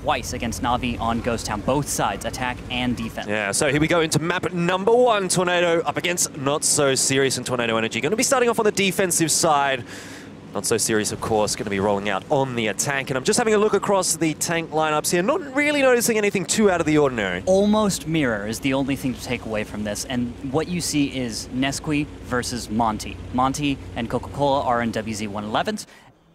twice against Na'Vi on Ghost Town, both sides, attack and defense. Yeah, so here we go into map number 1, Tornado up against Not So Serious and Tornado Energy. Going to be starting off on the defensive side. Not So Serious, of course, going to be rolling out on the attack. And I'm just having a look across the tank lineups here, not really noticing anything too out of the ordinary. Almost mirror is the only thing to take away from this. And what you see is Nesqui versus Monty. Monty and Coca-Cola are in WZ-111s.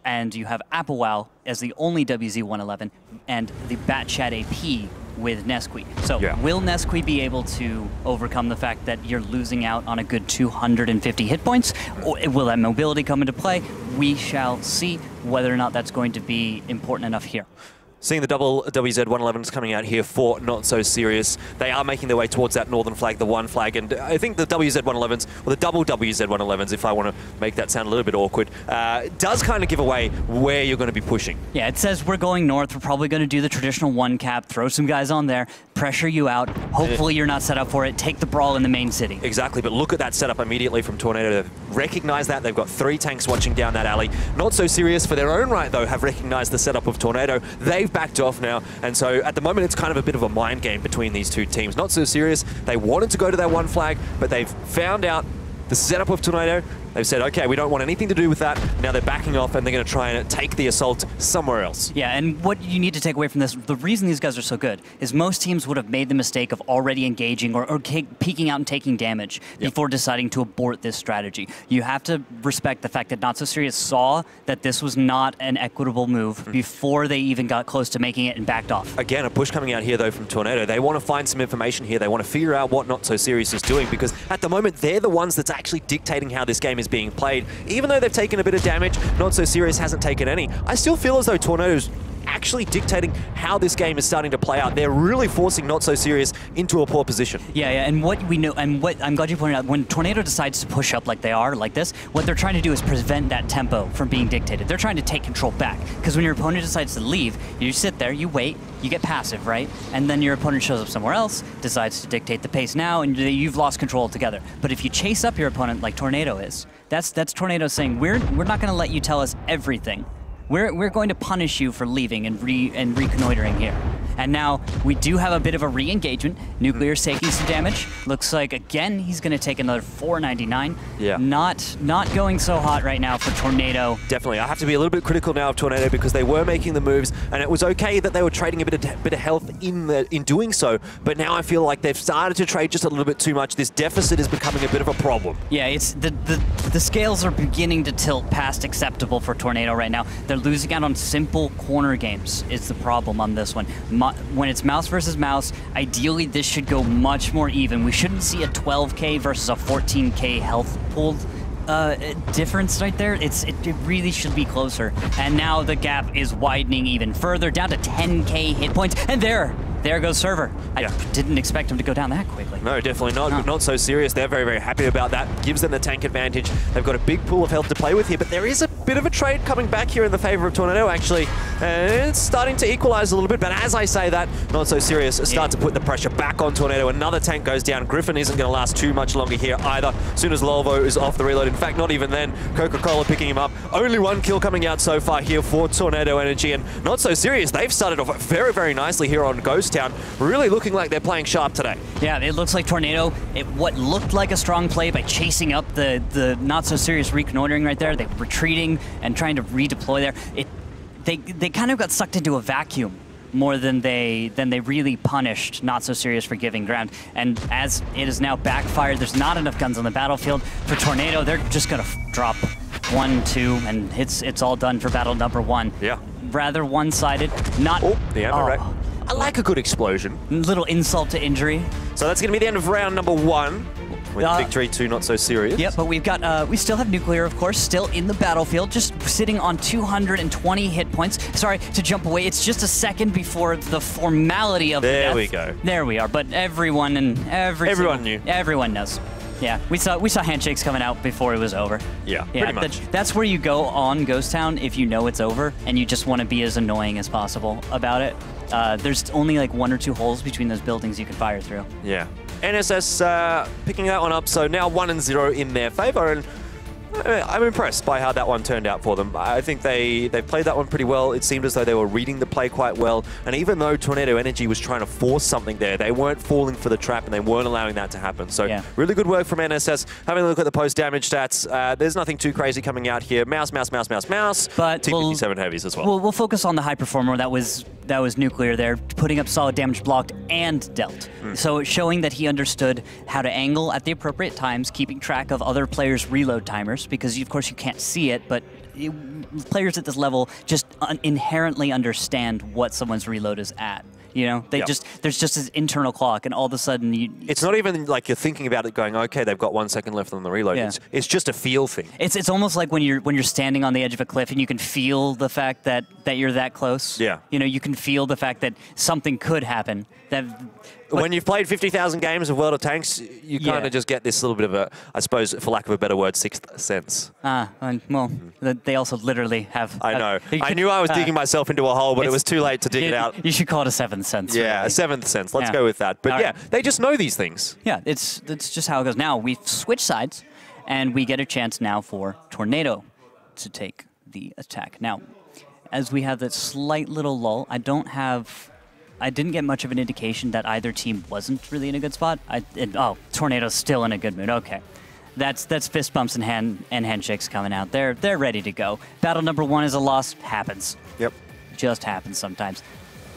And you have Applewell as the only WZ-111 and the Batchat AP with Nesqui. So will Nesqui be able to overcome the fact that you're losing out on a good 250 hit points? Or will that mobility come into play? We shall see whether or not that's going to be important enough here. Seeing the double WZ-111s coming out here for Not So Serious. They are making their way towards that northern flag, the 1 flag, and I think the WZ-111s, or the double WZ-111s, if I want to make that sound a little bit awkward, does kind of give away where you're going to be pushing. Yeah, it says we're going north. We're probably going to do the traditional 1 cap, throw some guys on there, pressure you out. Hopefully you're not set up for it. Take the brawl in the main city. Exactly, but look at that setup immediately from Tornado. They've recognized that. They've got 3 tanks watching down that alley. Not So Serious, for their own right, though, have recognized the setup of Tornado. They've backed off now, and so at the moment it's kind of a bit of a mind game between these 2 teams. Not So Serious, they wanted to go to that 1 flag, but they've found out the setup of Tornado. They've said, okay, we don't want anything to do with that. Now they're backing off and they're going to try and take the assault somewhere else. Yeah, and what you need to take away from this, the reason these guys are so good is most teams would have made the mistake of already engaging or peeking out and taking damage before deciding to abort this strategy. You have to respect the fact that Not So Serious saw that this was not an equitable move before they even got close to making it and backed off. Again, a push coming out here, though, from Tornado. They want to find some information here. They want to figure out what Not So Serious is doing, because at the moment, they're the ones that's actually dictating how this game is being played. Even though they've taken a bit of damage, Not So Serious hasn't taken any. I still feel as though Tornado's actually dictating how this game is starting to play out. They're really forcing Not So Serious into a poor position. Yeah, and what we know, and what I'm glad you pointed out, when Tornado decides to push up like they are, like this, what they're trying to do is prevent that tempo from being dictated. They're trying to take control back, because when your opponent decides to leave, you sit there, you wait, you get passive, right? And then your opponent shows up somewhere else, decides to dictate the pace now, and you've lost control altogether. But if you chase up your opponent like Tornado is, that's Tornado saying, we're not going to let you tell us everything. We're going to punish you for leaving and reconnoitering here. And now we do have a bit of a re-engagement. Nuclear's taking some damage. Looks like, again, he's going to take another 499. Yeah. Not going so hot right now for Tornado. Definitely. I have to be a little bit critical now of Tornado, because they were making the moves, and it was okay that they were trading a bit of health in doing so. But now I feel like they've started to trade just a little bit too much. This deficit is becoming a bit of a problem. Yeah, it's the scales are beginning to tilt past acceptable for Tornado right now. They're losing out on simple corner games is the problem on this one. When it's mouse versus mouse, ideally this should go much more even. We shouldn't see a 12k versus a 14k health pool difference right there. It really should be closer. And now the gap is widening even further, down to 10k hit points. And there goes Server. I didn't expect him to go down that quickly. No, definitely not. No. Not So Serious. They're very, very happy about that. Gives them the tank advantage. They've got a big pool of health to play with here, but there is a bit of a trade coming back here in the favor of Tornado, actually. It's starting to equalize a little bit, but as I say that, Not So Serious start to put the pressure back on Tornado. Another tank goes down. Griffin isn't going to last too much longer here either. As soon as Lolvo is off the reload, in fact, not even then, Coca-Cola picking him up. Only 1 kill coming out so far here for Tornado Energy, and Not So Serious. They've started off very, very nicely here on Ghost Town. Really looking like they're playing sharp today. Yeah, it looks like Tornado, what looked like a strong play by chasing up the Not So Serious reconnoitering right there. They're retreating and trying to redeploy there. They kind of got sucked into a vacuum more than they really punished Not So Serious for giving ground. And as it is now backfired, there's not enough guns on the battlefield for Tornado. They're just gonna drop 1, 2, and it's all done for battle number 1. Yeah. Rather one-sided. Not. Oh, the ammo rack. I like a good explosion. Little insult to injury. So that's going to be the end of round number 1. With victory to Not So Serious. Yep, but we still have Nuclear, of course, still in the battlefield, just sitting on 220 hit points. Sorry to jump away. It's just a second before the formality of there death. We go. There we are. But everyone knew. Everyone knows. Yeah, we saw handshakes coming out before it was over. Yeah, pretty much. That's where you go on Ghost Town if you know it's over and you just want to be as annoying as possible about it. There's only like 1 or 2 holes between those buildings you can fire through. Yeah. NSS picking that one up, so now 1-0 in their favor. And I'm impressed by how that one turned out for them. I think they played that one pretty well. It seemed as though they were reading the play quite well. And even though Tornado Energy was trying to force something there, they weren't falling for the trap and they weren't allowing that to happen. So really good work from NSS. Having a look at the post-damage stats, there's nothing too crazy coming out here. Mouse. But T57 heavies as well. We'll focus on the high performer. That was Nuclear there, putting up solid damage blocked and dealt. So showing that he understood how to angle at the appropriate times, keeping track of other players' reload timers, because of course you can't see it, but players at this level just inherently understand what someone's reload is at. You know, there's just this internal clock, and all of a sudden it's not even like you're thinking about it going, okay, they've got 1 second left on the reload. Yeah. It's just a feel thing. It's almost like when you're standing on the edge of a cliff and you can feel the fact that you're that close. Yeah. You know, you can feel the fact that something could happen. When you've played 50,000 games of World of Tanks, you kind of just get this little bit of a, I suppose, for lack of a better word, sixth sense. Well, they also literally have... I know. I knew I was digging myself into a hole, but it was too late to dig it out. You should call it a seventh sense. Yeah, really. A seventh sense. Let's go with that. But they just know these things. Yeah, it's just how it goes. Now, we've switched sides, and we get a chance now for Tornado to take the attack. Now, as we have that slight little lull, I didn't get much of an indication that either team wasn't really in a good spot. Tornado's still in a good mood. Okay. That's fist bumps and handshakes coming out. They're ready to go. Battle number 1 is a loss. Happens. Yep. Just happens sometimes.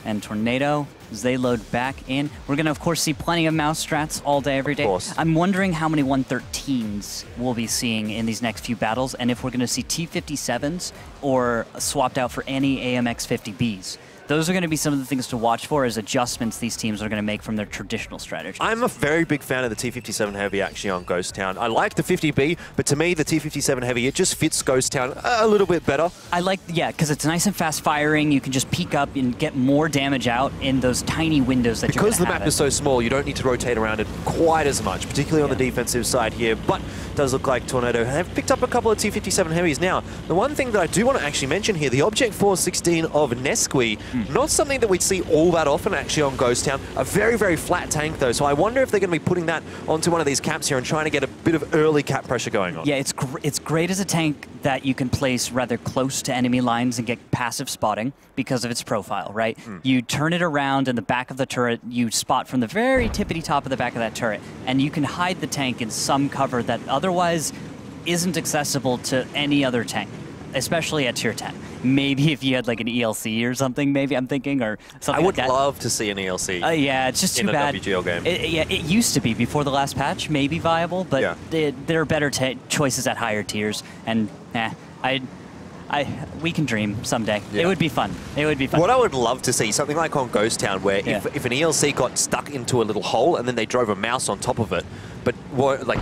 And Tornado, as they load back in, we're going to, of course, see plenty of mouse strats all day, every day. Of course. I'm wondering how many 113s we'll be seeing in these next few battles, and if we're going to see T57s or swapped out for any AMX-50Bs. Those are going to be some of the things to watch for as adjustments these teams are going to make from their traditional strategy. I'm a very big fan of the T57 Heavy actually on Ghost Town. I like the 50B, but to me, the T57 Heavy, it just fits Ghost Town a little bit better. I like, because it's nice and fast firing. You can just peek up and get more damage out in those tiny windows that you're going to have. Because the map is so small, you don't need to rotate around it quite as much, particularly on the defensive side here. But it does look like Tornado have picked up a couple of T57 Heavies now. The one thing that I do want to actually mention here, the Object 416 of Nesqui, not something that we'd see all that often actually on Ghost Town. A very, very flat tank though, so I wonder if they're going to be putting that onto one of these caps here and trying to get a bit of early cap pressure going on. Yeah, it's great as a tank that you can place rather close to enemy lines and get passive spotting because of its profile, right? You turn it around in the back of the turret, you spot from the very tippity top of the back of that turret, and you can hide the tank in some cover that otherwise isn't accessible to any other tank, especially at tier 10. Maybe if you had like an ELC or something, maybe I'm thinking, or something like that. I would love to see an ELC. Yeah, it's just too bad. In a WGL game. It used to be before the last patch, maybe viable, but there are better choices at higher tiers, and we can dream someday. It would be fun. It would be fun. What I would love to see, something like on Ghost Town, where if an ELC got stuck into a little hole and then they drove a mouse on top of it, but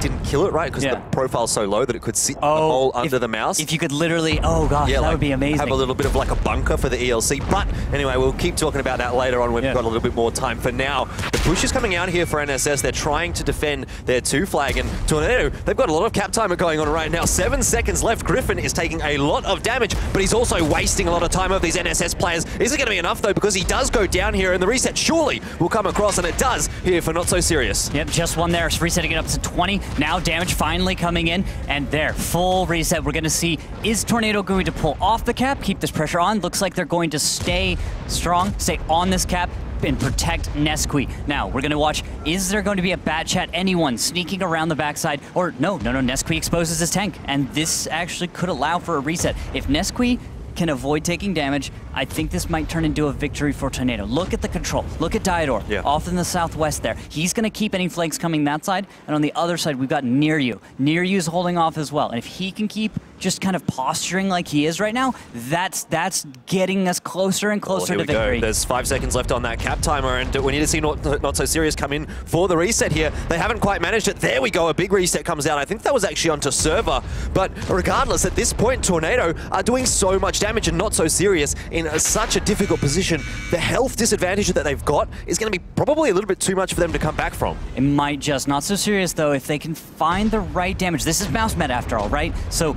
didn't kill it, right? Because the profile's so low that it could sit in the hole under the mouse. If you could literally, that would be amazing. Have a little bit of like a bunker for the ELC. But anyway, we'll keep talking about that later on when we've got a little bit more time. For now, the push is coming out here for NSS. They're trying to defend their 2 flag, and Tornado, they've got a lot of cap timer going on right now. 7 seconds left. Griffin is taking a lot of damage, but he's also wasting a lot of time of these NSS players. Is it going to be enough though? Because he does go down here, and the reset surely will come across, and it does here for Not So Serious. Yep, just one there. It's resetting it up to 20. Now damage finally coming in, and there, full reset. We're going to see, is Tornado going to pull off the cap, keep this pressure on? Looks like they're going to stay strong, stay on this cap, and protect Nesqui. Now, we're going to watch, is there going to be a bad chat, anyone sneaking around the backside? Or no, Nesqui exposes his tank, and this actually could allow for a reset. If Nesqui can avoid taking damage, I think this might turn into a victory for Tornado. Look at the control. Look at Diodor, off in the southwest there. He's going to keep any flanks coming that side, and on the other side, we've got Nearyu. Nearyu's holding off as well, and if he can keep just kind of posturing like he is right now, that's getting us closer and closer to victory. There's 5 seconds left on that cap timer, and we need to see Not So Serious come in for the reset here. They haven't quite managed it. There we go, a big reset comes out. I think that was actually onto Server, but regardless, at this point, Tornado are doing so much damage and Not So Serious in such a difficult position. The health disadvantage that they've got is going to be probably a little bit too much for them to come back from. It might just. Not So Serious, though, if they can find the right damage. This is mouse meta after all, right? So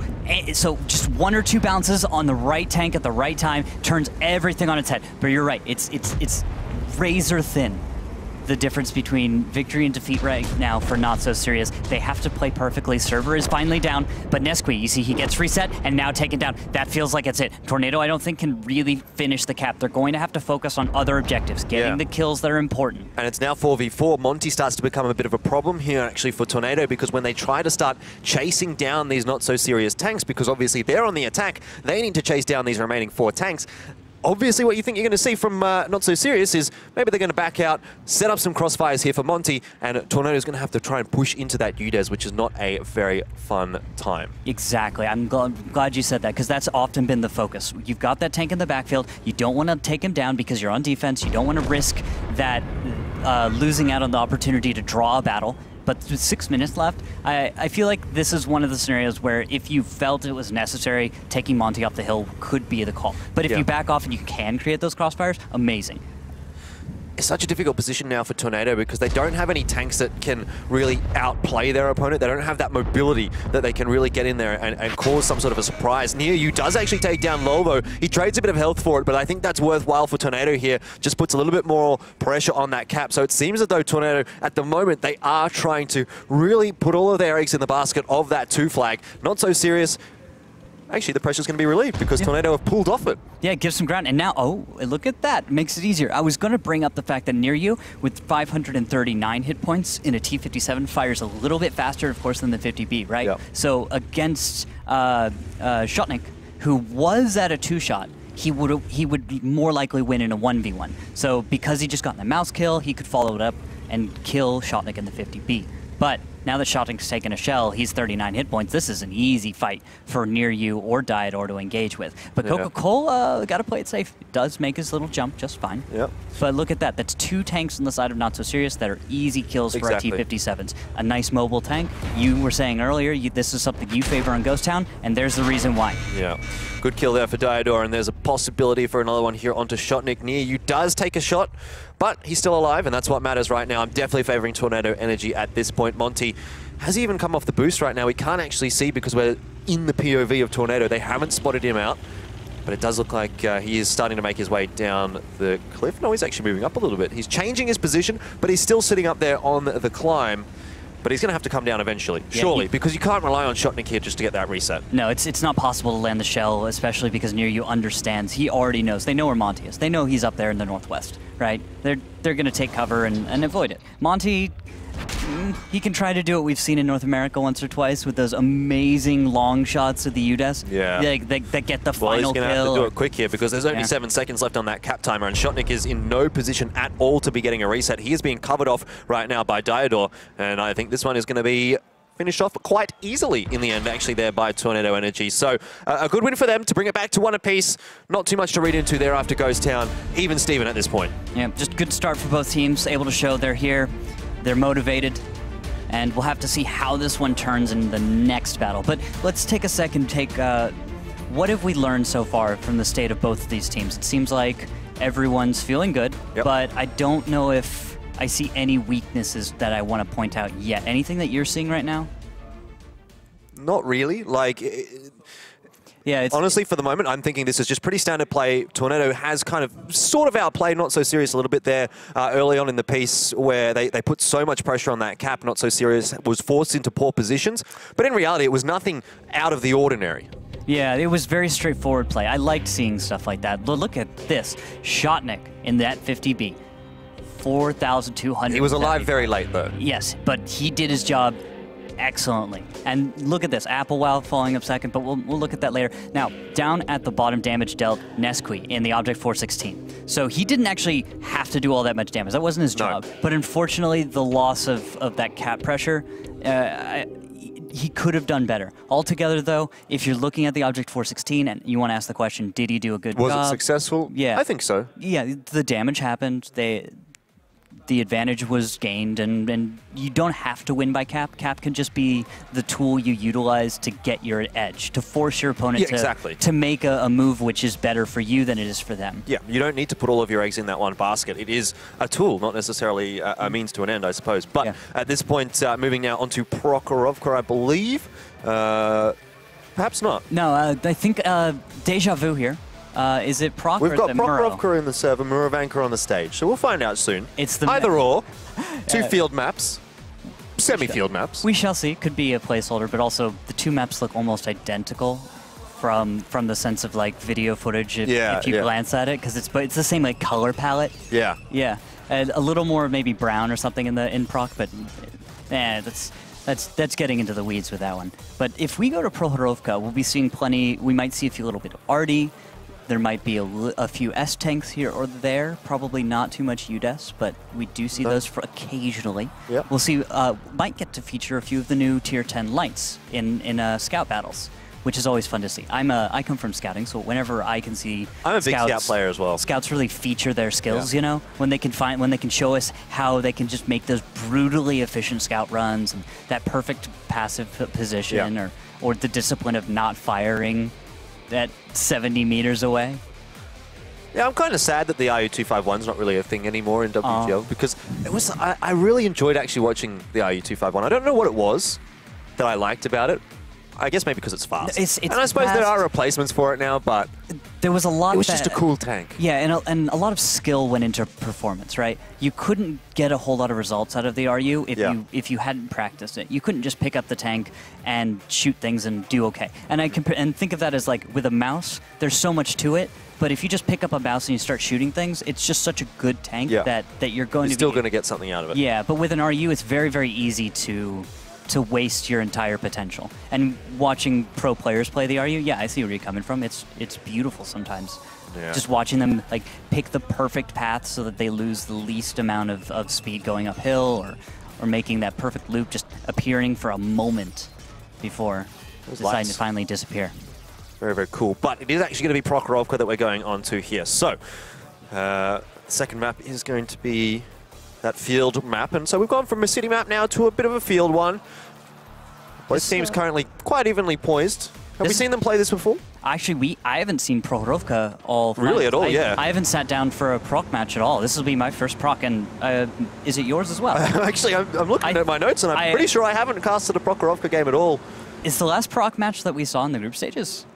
just 1 or 2 bounces on the right tank at the right time turns everything on its head. But you're right, it's razor thin. the difference between victory and defeat right now for Not So Serious. They have to play perfectly. Server is finally down, but Nesqui, you see he gets reset and now taken down. That feels like it's it. Tornado, I don't think, can really finish the cap. They're going to have to focus on other objectives, getting the kills that are important. And it's now 4v4. Monty starts to become a bit of a problem here, actually, for Tornado, because when they try to start chasing down these Not So Serious tanks, because obviously they're on the attack, they need to chase down these remaining 4 tanks. Obviously, what you think you're going to see from Not So Serious is maybe they're going to back out, set up some crossfires here for Monty, and Tornado's going to have to try and push into that UDES, which is not a very fun time. Exactly. I'm glad you said that, because that's often been the focus. You've got that tank in the backfield. You don't want to take him down because you're on defense. You don't want to risk that losing out on the opportunity to draw a battle. But with 6 minutes left, I feel like this is one of the scenarios where if you felt it was necessary, taking Monty off the hill could be the call. But if you back off and you can create those crossfires, amazing. It's such a difficult position now for Tornado because they don't have any tanks that can really outplay their opponent. They don't have that mobility that they can really get in there and cause some sort of a surprise. Nearyu does actually take down Lovo. He trades a bit of health for it, but I think that's worthwhile for Tornado here. Just puts a little bit more pressure on that cap. So it seems as though Tornado, at the moment, they are trying to really put all of their eggs in the basket of that 2 flag. Not So Serious. Actually, the pressure's going to be relieved because Tornado have pulled off it. Yeah, it gives some ground. And now, oh, look at that. Makes it easier. I was going to bring up the fact that Nearyu, with 539 hit points in a T57, fires a little bit faster, of course, than the 50B, right? Yep. So against Shotnik, who was at a 2-shot, he would more likely win in a 1v1. So because he just got a mouse kill, he could follow it up and kill Shotnik in the 50B. But now that Shotnik's taken a shell, he's 39 hit points. This is an easy fight for Nearyu or Diador to engage with. But Coca-Cola got to play it safe. It does make his little jump just fine. Yep. But look at that. That's 2 tanks on the side of Not So Serious that are easy kills for our T57s. A nice mobile tank. You were saying earlier this is something you favor on Ghost Town, and there's the reason why. Yeah. Good kill there for Diador, and there's a possibility for another one here onto Shotnik. Nearyu does take a shot, but he's still alive, and that's what matters right now. I'm definitely favoring Tornado Energy at this point. Monty has he even come off the boost right now? We can't actually see because we're in the POV of Tornado. They haven't spotted him out, but it does look like he is starting to make his way down the cliff. No, he's actually moving up a little bit. He's changing his position, but he's still sitting up there on the climb. But he's going to have to come down eventually, surely, because you can't rely on Shotnik here just to get that reset. No, it's not possible to land the shell, especially because Nearyu understands. He already knows. They know where Monty is. They know he's up there in the northwest, right? They're going to take cover and avoid it. Monty, he can try to do what we've seen in North America once or twice with those amazing long shots of the UDES. Yeah. That get the final kill. Well, he's going to have to do it quick here because there's only 7 seconds left on that cap timer, and Shotnik is in no position at all to be getting a reset. He is being covered off right now by Diador, and I think this one is going to be finished off quite easily in the end, actually, there by Tornado Energy. So a good win for them to bring it back to 1 apiece. Not too much to read into there after Ghost Town. Even Steven at this point. Yeah, just good start for both teams, able to show they're here. They're motivated, and we'll have to see how this one turns in the next battle. But let's take a second to take, what have we learned so far from the state of both of these teams? It seems like everyone's feeling good, but I don't know if I see any weaknesses that I want to point out yet. Anything that you're seeing right now? Not really. Like, yeah, honestly, for the moment, I'm thinking this is just pretty standard play. Tornado has kind of sort of outplayed Not So Serious a little bit there early on in the piece where they put so much pressure on that cap. Not So Serious was forced into poor positions. But in reality, it was nothing out of the ordinary. Yeah, it was very straightforward play. I liked seeing stuff like that. Look at this. Shotnik in that 50B. 4,200. He was alive very late, though. Yes, but he did his job excellently. And look at this, Applewell falling up second, but we'll look at that later. Now, down at the bottom, damage dealt Nesqui in the Object 416. So he didn't actually have to do all that much damage. That wasn't his job. But unfortunately, the loss of that cap pressure, he could have done better. Altogether, though, if you're looking at the Object 416 and you want to ask the question, did he do a good job? Was it successful? Yeah. I think so. Yeah, the damage happened. The advantage was gained, and you don't have to win by cap. Cap can just be the tool you utilize to get your edge, to force your opponent to make a move which is better for you than it is for them. Yeah, you don't need to put all of your eggs in that one basket. It is a tool, not necessarily a means to an end, I suppose. But at this point, moving now onto Prokhorovka, I believe. Perhaps not. No, I think Deja Vu here. Is it Proc We've or got is it Muro? Prokhorovka in the server, Murovanka on the stage, so we'll find out soon. It's the either or. Two field maps, semi-field maps. We shall see. Could be a placeholder, but also the two maps look almost identical from the sense of like video footage if you glance at it, because it's the same like color palette. Yeah. Yeah, and a little more maybe brown or something in Proc, but that's getting into the weeds with that one. But if we go to Prokhorovka, we'll be seeing plenty. We might see a few little bit of Artie. There might be a few S tanks here or there. Probably not too much UDES, but we do see those for occasionally. Yep. We'll see. Might get to feature a few of the new Tier 10 lights in scout battles, which is always fun to see. I come from scouting, so whenever I can see I'm a big scout player as well. Scouts really feature their skills, you know, when they can show us how they can just make those brutally efficient scout runs and that perfect passive position, or the discipline of not firing at 70 meters away. Yeah, I'm kind of sad that the RU251's not really a thing anymore in WGL because it was. I really enjoyed actually watching the RU251. I don't know what it was that I liked about it. I guess maybe because it's fast. And I suppose there are replacements for it now, but there was a lot. It was just a cool tank. Yeah, and a lot of skill went into performance, right? You couldn't get a whole lot of results out of the RU if you hadn't practiced it. You couldn't just pick up the tank and shoot things and do okay. And and think of that as like with a mouse, there's so much to it. But if you just pick up a mouse and you start shooting things, it's just such a good tank that you're still going to get something out of it. Yeah, but with an RU, it's very, very easy to waste your entire potential. And watching pro players play the RU, yeah, I see where you're coming from. It's beautiful sometimes. Yeah. Just watching them like pick the perfect path so that they lose the least amount of speed going uphill, or making that perfect loop just appearing for a moment before deciding to finally disappear. Very, very cool. But it is actually going to be Prokhorovka that we're going on to here. So, the second map is going to be that field map. And so we've gone from a city map now to a bit of a field one. Both teams currently quite evenly poised. Have we seen them play this before? Actually, I haven't seen Prokhorovka all really at all. I haven't sat down for a proc match at all. This will be my first proc, and is it yours as well? Actually, I'm looking at my notes, and I'm pretty sure I haven't casted a Prokhorovka game at all. Is the last proc match that we saw in the group stages?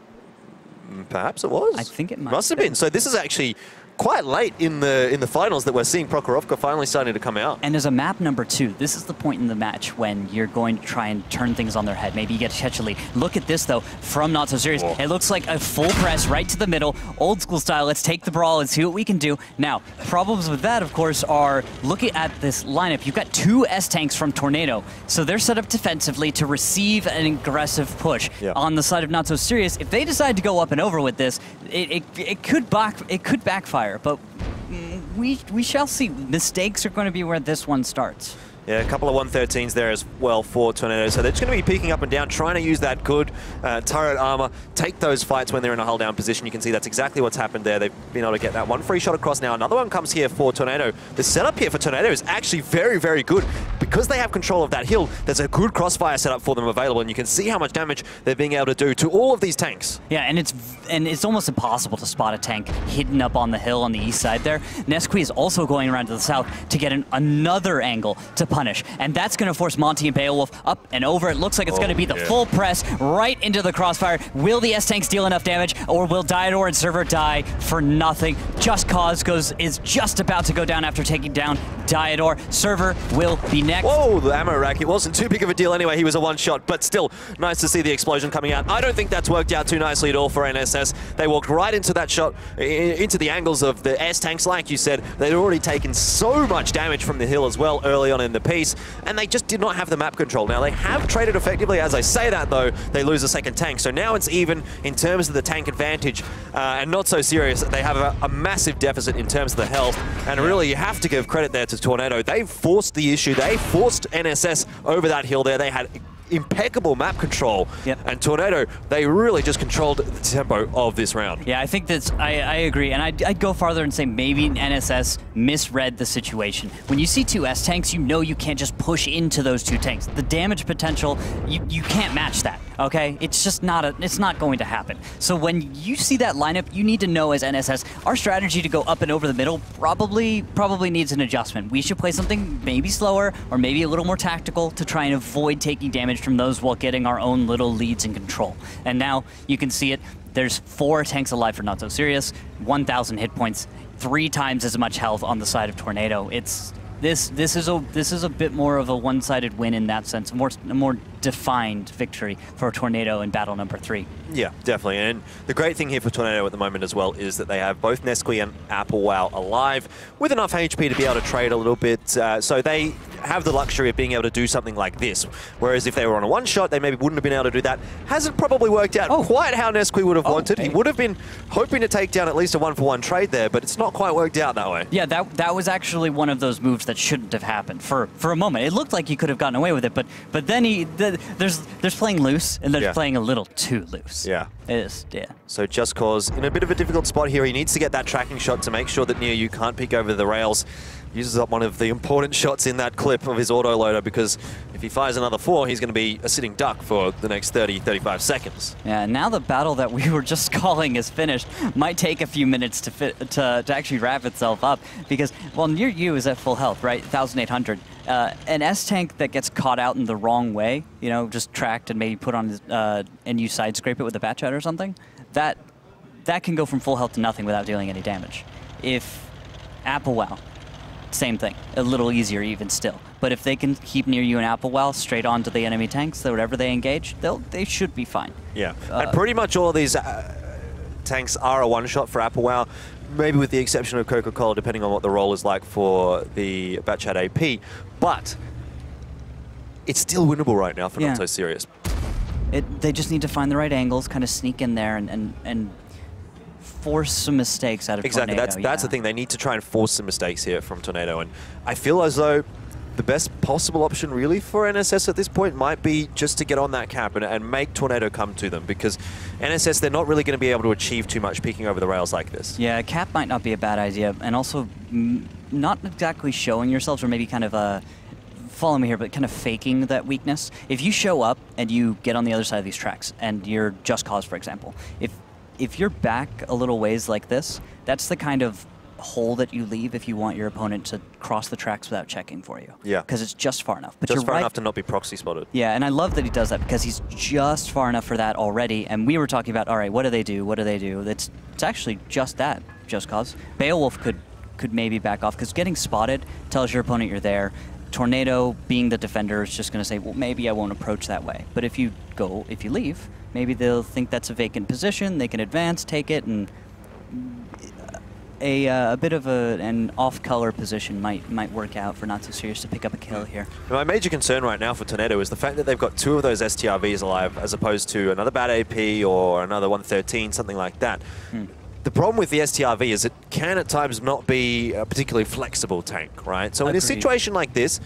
Perhaps it was. I think it must have been. So this is actually quite late in the finals that we're seeing Prokhorovka finally starting to come out. And as a map number 2, this is the point in the match when you're going to try and turn things on their head. Maybe you get to catch a lead. Look at this, though, from Not So Serious. It looks like a full press right to the middle, old school style. Let's take the brawl and see what we can do. Now, problems with that, of course, are looking at this lineup. You've got 2 S-tanks from Tornado, so they're set up defensively to receive an aggressive push. On the side of Not So Serious, if they decide to go up and over with this, it could backfire. But we shall see. Mistakes are going to be where this one starts. Yeah, a couple of 113s there as well for Tornado. So they're just going to be peeking up and down, trying to use that good turret armor, take those fights when they're in a hull down position. You can see that's exactly what's happened there. They've been able to get that one free shot across now. Another one comes here for Tornado. The setup here for Tornado is actually very, very good. Because they have control of that hill, there's a good crossfire setup for them available, and you can see how much damage they're being able to do to all of these tanks. Yeah, and it's almost impossible to spot a tank hidden up on the hill on the east side there. Nesquik is also going around to the south to get another angle to punish, and that's going to force Monty and Beowulf up and over. It looks like it's going to be the full press right into the crossfire. Will the S-tanks deal enough damage, or will Diador and Server die for nothing? Just Cause is just about to go down after taking down Diador. Server will be next. Whoa, the ammo rack. It wasn't too big of a deal anyway. He was a one-shot, but still nice to see the explosion coming out. I don't think that's worked out too nicely at all for NSS. They walked right into that shot, into the angles of the S-tanks. Like you said, they'd already taken so much damage from the hill as well early on in the piece, and they just did not have the map control. Now, they have traded effectively. As I say that, though, they lose a second tank. So now it's even in terms of the tank advantage, and Not So Serious. They have a massive deficit in terms of the health, and really you have to give credit there to Tornado. They forced the issue. They forced NSS over that hill there. They had impeccable map control, and Tornado, they really just controlled the tempo of this round. Yeah, I think that's, I agree, and I'd go farther and say maybe NSS misread the situation. When you see 2 S-tanks, you know you can't just push into those 2 tanks. The damage potential, you can't match that, okay? It's just not it's not going to happen. So when you see that lineup, you need to know as NSS, our strategy to go up and over the middle probably needs an adjustment. We should play something maybe slower or maybe a little more tactical to try and avoid taking damage from those while getting our own little leads in control. And now you can see it. There's 4 tanks alive for Not So Serious, 1,000 hit points, 3 times as much health on the side of Tornado. This is a bit more of a one-sided win in that sense, a more defined victory for Tornado in battle number 3. Yeah, definitely. And the great thing here for Tornado at the moment as well is that they have both Nesquik and Applewoww alive with enough HP to be able to trade a little bit. So they have the luxury of being able to do something like this. Whereas if they were on a one-shot, they maybe wouldn't have been able to do that. Hasn't probably worked out quite how Nesquik would have wanted. He would have been hoping to take down at least a 1-for-1 trade there, but it's not quite worked out that way. Yeah, that was actually one of those moves that shouldn't have happened for a moment. It looked like he could have gotten away with it, but then there's playing loose, and there's playing a little too loose. Yeah. It is, yeah. So Just Cause in a bit of a difficult spot here. He needs to get that tracking shot to make sure that NearU can't peek over the rails. Uses up one of the important shots in that clip of his autoloader, because if he fires another 4, he's going to be a sitting duck for the next 30, 35 seconds. Yeah, now the battle that we were just calling is finished. Might take a few minutes to actually wrap itself up, because, well, NearU is at full health, right? 1,800. An S-Tank that gets caught out in the wrong way, you know, just tracked and maybe put on his, and you side scrape it with a bat shot or something, that can go from full health to nothing without dealing any damage. If Applewoww, same thing, a little easier even still. But if they can keep NearU and Applewoww straight onto the enemy tanks, so whatever they engage, they should be fine. Yeah, and pretty much all of these tanks are a one-shot for Applewoww, maybe with the exception of Coca-Cola, depending on what the role is like for the Batchat AP. But it's still winnable right now for Not So Serious. They just need to find the right angles, kind of sneak in there and force some mistakes out of Tornado. That's the thing. They need to try and force some mistakes here from Tornado. And I feel as though the best possible option really for NSS at this point might be just to get on that cap and make Tornado come to them, because NSS, they're not really going to be able to achieve too much peeking over the rails like this. Yeah, cap might not be a bad idea. And also not exactly showing yourselves, or maybe kind of follow me here, but kind of faking that weakness. If you show up and you get on the other side of these tracks and you're Just Cause, for example, if you're back a little ways like this, that's the kind of hole that you leave if you want your opponent to cross the tracks without checking for you. Yeah. Because it's just far enough. But just far enough to not be proxy spotted. Yeah, and I love that he does that, because he's just far enough for that already. And we were talking about, all right, what do they do? What do they do? It's actually just that, Just Cause. Beowulf could maybe back off, because getting spotted tells your opponent you're there. Tornado, being the defender, is just going to say, well, maybe I won't approach that way. But if you leave, maybe they'll think that's a vacant position, they can advance, take it, and a bit of an off-color position might work out for Not So Serious to pick up a kill here. My major concern right now for Tornado is the fact that they've got 2 of those STRVs alive, as opposed to another bad AP or another 113, something like that. The problem with the STRV is it can at times not be a particularly flexible tank, right? So in a situation like this,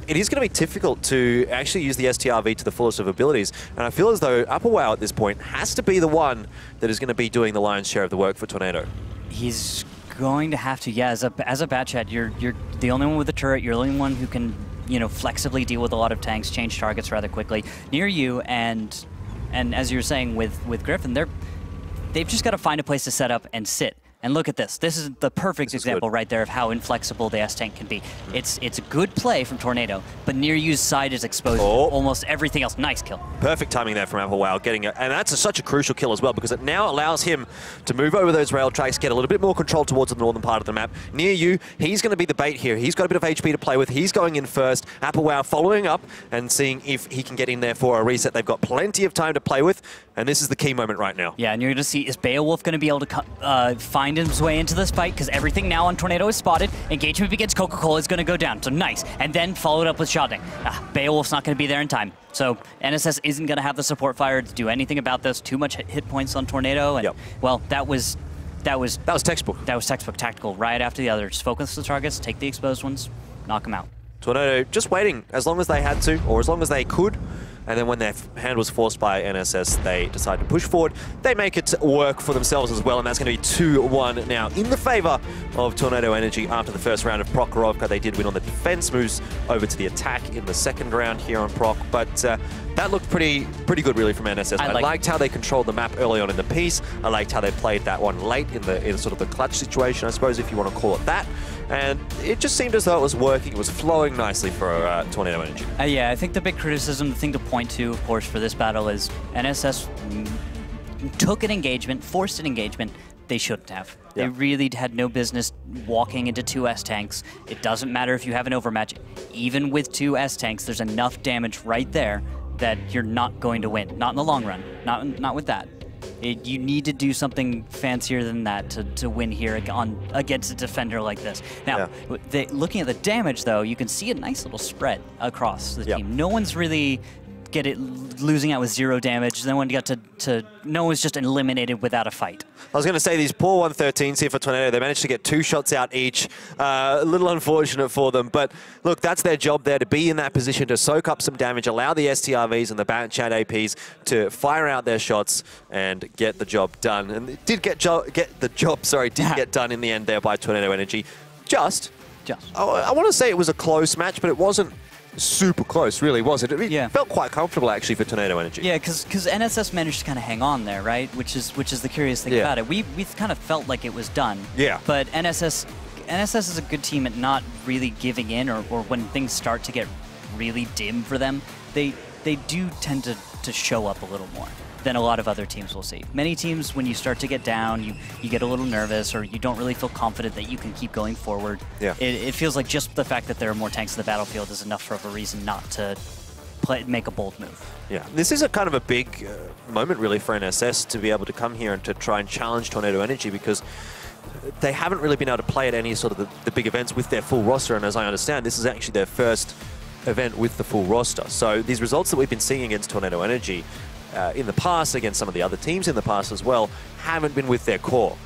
it is going to be difficult to actually use the STRV to the fullest of abilities. And I feel as though Applewoww at this point has to be the one that is going to be doing the lion's share of the work for Tornado. He's going to have to, yeah. As a Batchat, you're the only one with a turret. You're the only one who can, you know, flexibly deal with a lot of tanks, change targets rather quickly. NearU and as you were saying with Griffin, they've just got to find a place to set up and sit. And look at this. This is the perfect example right there of how inflexible the S-Tank can be. It's a good play from Tornado, but NearU's side is exposed to almost everything else. Nice kill. Perfect timing there from Applewoww, getting it. And that's such a crucial kill as well, because it now allows him to move over those rail tracks, get a little bit more control towards the northern part of the map. NearU, he's going to be the bait here. He's got a bit of HP to play with. He's going in first. Applewoww following up and seeing if he can get in there for a reset. They've got plenty of time to play with, and this is the key moment right now. Yeah, and you're going to see, is Beowulf going to be able to find his way into this fight? Because everything now on Tornado is spotted. Engagement against Coca-Cola is going to go down, so nice. And then followed up with Shotting. Beowulf's not going to be there in time. So NSS isn't going to have the support fire to do anything about this. Too much hit points on Tornado. And, well, that was textbook. That was textbook tactical. Right after the other. Just focus the targets, take the exposed ones, knock them out. Tornado just waiting as long as they had to, or as long as they could. And then when their hand was forced by NSS, they decide to push forward. They make it work for themselves as well, and that's going to be 2-1 now in the favor of Tornado Energy after the first round of Prokhorovka. They did win on the defense, moves over to the attack in the second round here on Proc, but that looked pretty good really from NSS. I liked how they controlled the map early on in the piece. I liked how they played that one late in sort of the clutch situation, I suppose, if you want to call it that. And it just seemed as though it was working. It was flowing nicely for Tornado Energy. Yeah, I think the big criticism, the thing to point to, of course, for this battle is NSS took an engagement, forced an engagement they shouldn't have. They really had no business walking into 2 S-tanks. It doesn't matter if you have an overmatch. Even with 2 S-tanks, there's enough damage right there that you're not going to win. Not in the long run. Not with that. You need to do something fancier than that to win here against a defender like this. Now, looking at the damage, though, you can see a nice little spread across the team. No one's really losing out with 0 damage. No one was just eliminated without a fight. I was going to say, these poor 113s here for Tornado, they managed to get 2 shots out each. A little unfortunate for them, but look, that's their job there, to be in that position to soak up some damage, allow the STRVs and the Batchat APs to fire out their shots and get the job done. And it did get done in the end there by Tornado Energy. Just. I want to say it was a close match, but it wasn't super close, really, was it? It felt quite comfortable, actually, for Tornado Energy. Yeah, because NSS managed to kind of hang on there, right? Which is the curious thing about it. We kind of felt like it was done. Yeah. But NSS is a good team at not really giving in, or when things start to get really dim for them, they do tend to show up a little more than a lot of other teams will see. Many teams, when you start to get down, you get a little nervous, or you don't really feel confident that you can keep going forward. Yeah. It feels like just the fact that there are more tanks in the battlefield is enough of a reason not to make a bold move. Yeah, this is a kind of a big moment, really, for NSS to be able to come here and to try and challenge Tornado Energy, because they haven't really been able to play at any sort of the big events with their full roster, and as I understand, this is actually their first event with the full roster. So these results that we've been seeing against Tornado Energy in the past, against some of the other teams in the past as well, haven't been with their core.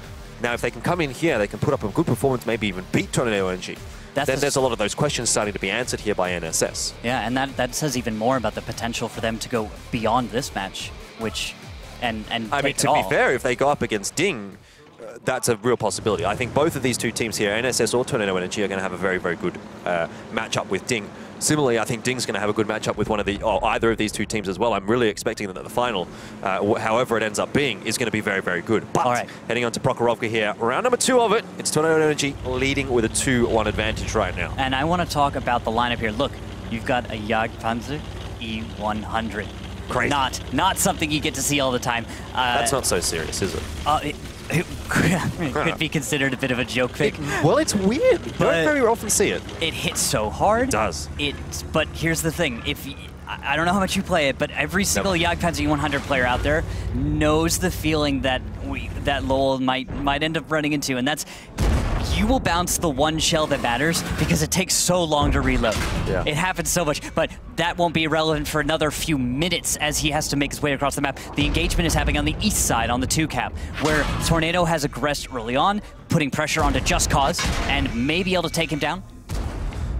Now, if they can come in here, they can put up a good performance, maybe even beat Tornado Energy. Then there's a lot of those questions starting to be answered here by NSS. Yeah, and that says even more about the potential for them to go beyond this match, which, and I mean, to be fair, if they go up against Ding, that's a real possibility. I think both of these two teams here, NSS or Tornado Energy, are going to have a very, very good matchup with Ding. Similarly, I think Ding's going to have a good matchup with either of these two teams as well. I'm really expecting that the final, however it ends up being, is going to be very, very good. But heading on to Prokhorovka here, round number 2 of it, it's Tornado Energy leading with a 2-1 advantage right now. And I want to talk about the lineup here. Look, you've got a Jagdpanzer E100. Great. Not something you get to see all the time. That's not so serious, is it? It could be considered a bit of a joke pick. Well, it's weird. You don't very often see it. It hits so hard. It does. But here's the thing. I don't know how much you play it, but every single Jagdpanzer E100 player out there knows the feeling that Lowell might end up running into, and that's you will bounce the one shell that matters because it takes so long to reload. Yeah. It happens so much, but that won't be relevant for another few minutes as he has to make his way across the map. The engagement is happening on the east side on the 2-cap, where Tornado has aggressed early on, putting pressure onto Just Cause, and may be able to take him down.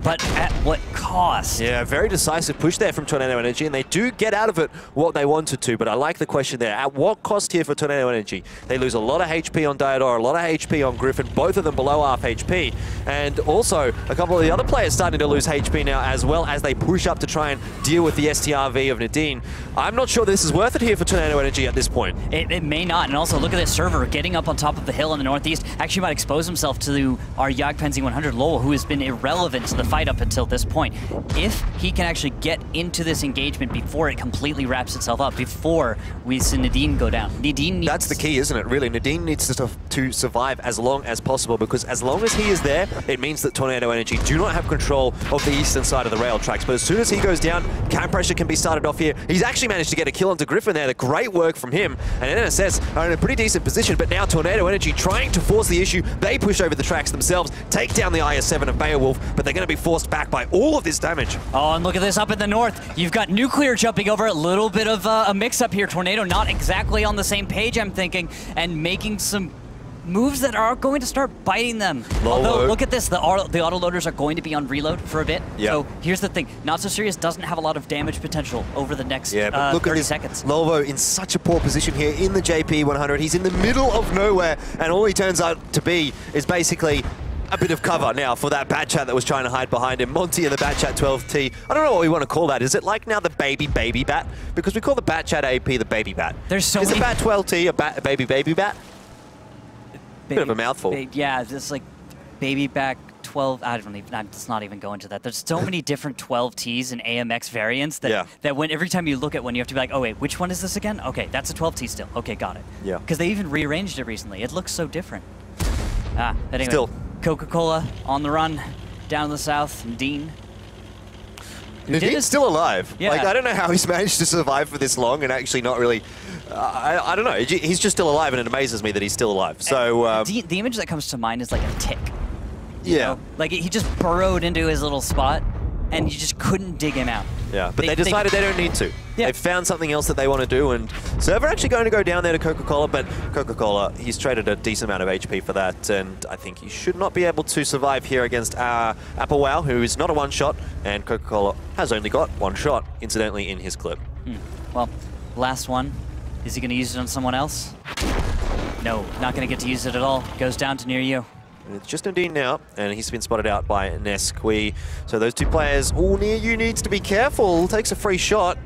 But at what cost? Yeah, very decisive push there from Tornado Energy, and they do get out of it what they wanted to, but I like the question there. At what cost here for Tornado Energy? They lose a lot of HP on Diodora, a lot of HP on Griffin, both of them below half HP, and also a couple of the other players starting to lose HP now as well as they push up to try and deal with the STRV of Nadine. I'm not sure this is worth it here for Tornado Energy at this point. It may not, and also look at this server getting up on top of the hill in the northeast. Actually might expose himself to our Jagdpanzer 100 Lowell, who has been irrelevant to the fight up until this point. If he can actually get into this engagement before it completely wraps itself up, before we see Nadine go down. Nadine needs... That's the key, isn't it, really? Nadine needs to survive as long as possible, because as long as he is there, it means that Tornado Energy do not have control of the eastern side of the rail tracks. But as soon as he goes down, cam pressure can be started off here. He's actually managed to get a kill onto Griffin there. The great work from him. And NSS are in a pretty decent position, but now Tornado Energy trying to force the issue. They push over the tracks themselves, take down the IS-7 of Beowulf, but they're going to be forced back by all of this damage. Oh, and look at this up in the north. You've got Nuclear jumping over, a little bit of a mix-up here. Tornado not exactly on the same page, I'm thinking, and making some moves that are going to start biting them. Although, look at this, the autoloaders are going to be on reload for a bit. Yep. So here's the thing, Not So Serious doesn't have a lot of damage potential over the next 30 seconds. Lolvo in such a poor position here in the JP100. He's in the middle of nowhere, and all he turns out to be is basically a bit of cover now for that Batchat that was trying to hide behind him. Monty and the Batchat 12T. I don't know what we want to call that. Is it like now the baby bat? Because we call the Batchat AP the baby bat. There's so many... Is the Bat 12T a baby bat? Bit of a mouthful. Yeah, just like baby back 12. I don't even. Let's not even go into that. There's so many different 12Ts and AMX variants that when every time you look at one, you have to be like, oh wait, which one is this again? Okay, that's a 12T still. Okay, got it. Yeah. Because they even rearranged it recently. It looks so different. Anyway, Still. Coca-Cola on the run down the south. Dean. Nadine's still alive. Yeah. Like, I don't know how he's managed to survive for this long and actually not really... I don't know. He's just still alive, and it amazes me that he's still alive. So the image that comes to mind is like a tick. Yeah. Know? Like he just burrowed into his little spot, and you just couldn't dig him out. Yeah, but they decided they don't need to. Yeah. They've found something else that they want to do, and so they're actually going to go down there to Coca-Cola, but Coca-Cola, he's traded a decent amount of HP for that, and I think he should not be able to survive here against Applewoww, who is not a one-shot, and Coca-Cola has only got one shot, incidentally, in his clip. Well, last one. Is he going to use it on someone else? No, not going to get to use it at all. Goes down to near you. It's just Nadine now, and he's been spotted out by Nesqui. So those two players, near you needs to be careful. Takes a free shot.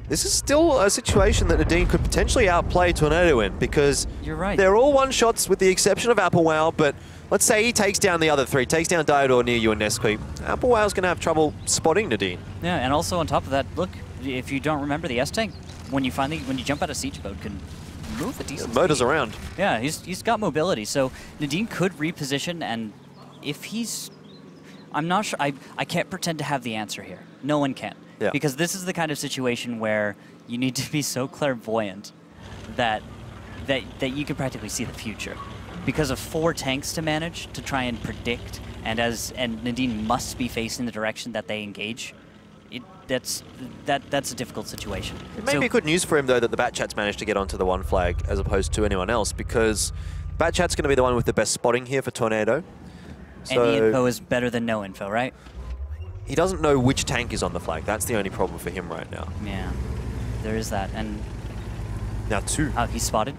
This is still a situation that Nadine could potentially outplay Tornado in, because you're right. They're all one-shots with the exception of Applewoww, but let's say he takes down the other three, takes down Diodor, near you, and Nesqui. Applewow's going to have trouble spotting Nadine. Yeah, and also on top of that, look, if you don't remember, the S-Tank, when you jump out of siege mode, can move a decent motors speed. around. Yeah, he's got mobility, so Nadine could reposition, and if he's... I'm not sure, I can't pretend to have the answer here. No one can. Yeah. Because this is the kind of situation where you need to be so clairvoyant that you can practically see the future. Because of 4 tanks to manage, to try and predict, and Nadine must be facing the direction that they engage, that's a difficult situation. It may be good news for him, though, that the Batchat's managed to get onto the one flag as opposed to anyone else, because Batchat's going to be the one with the best spotting here for Tornado. So any info is better than no info, right? He doesn't know which tank is on the flag. That's the only problem for him right now. Yeah, there is that. And now 2. He's spotted.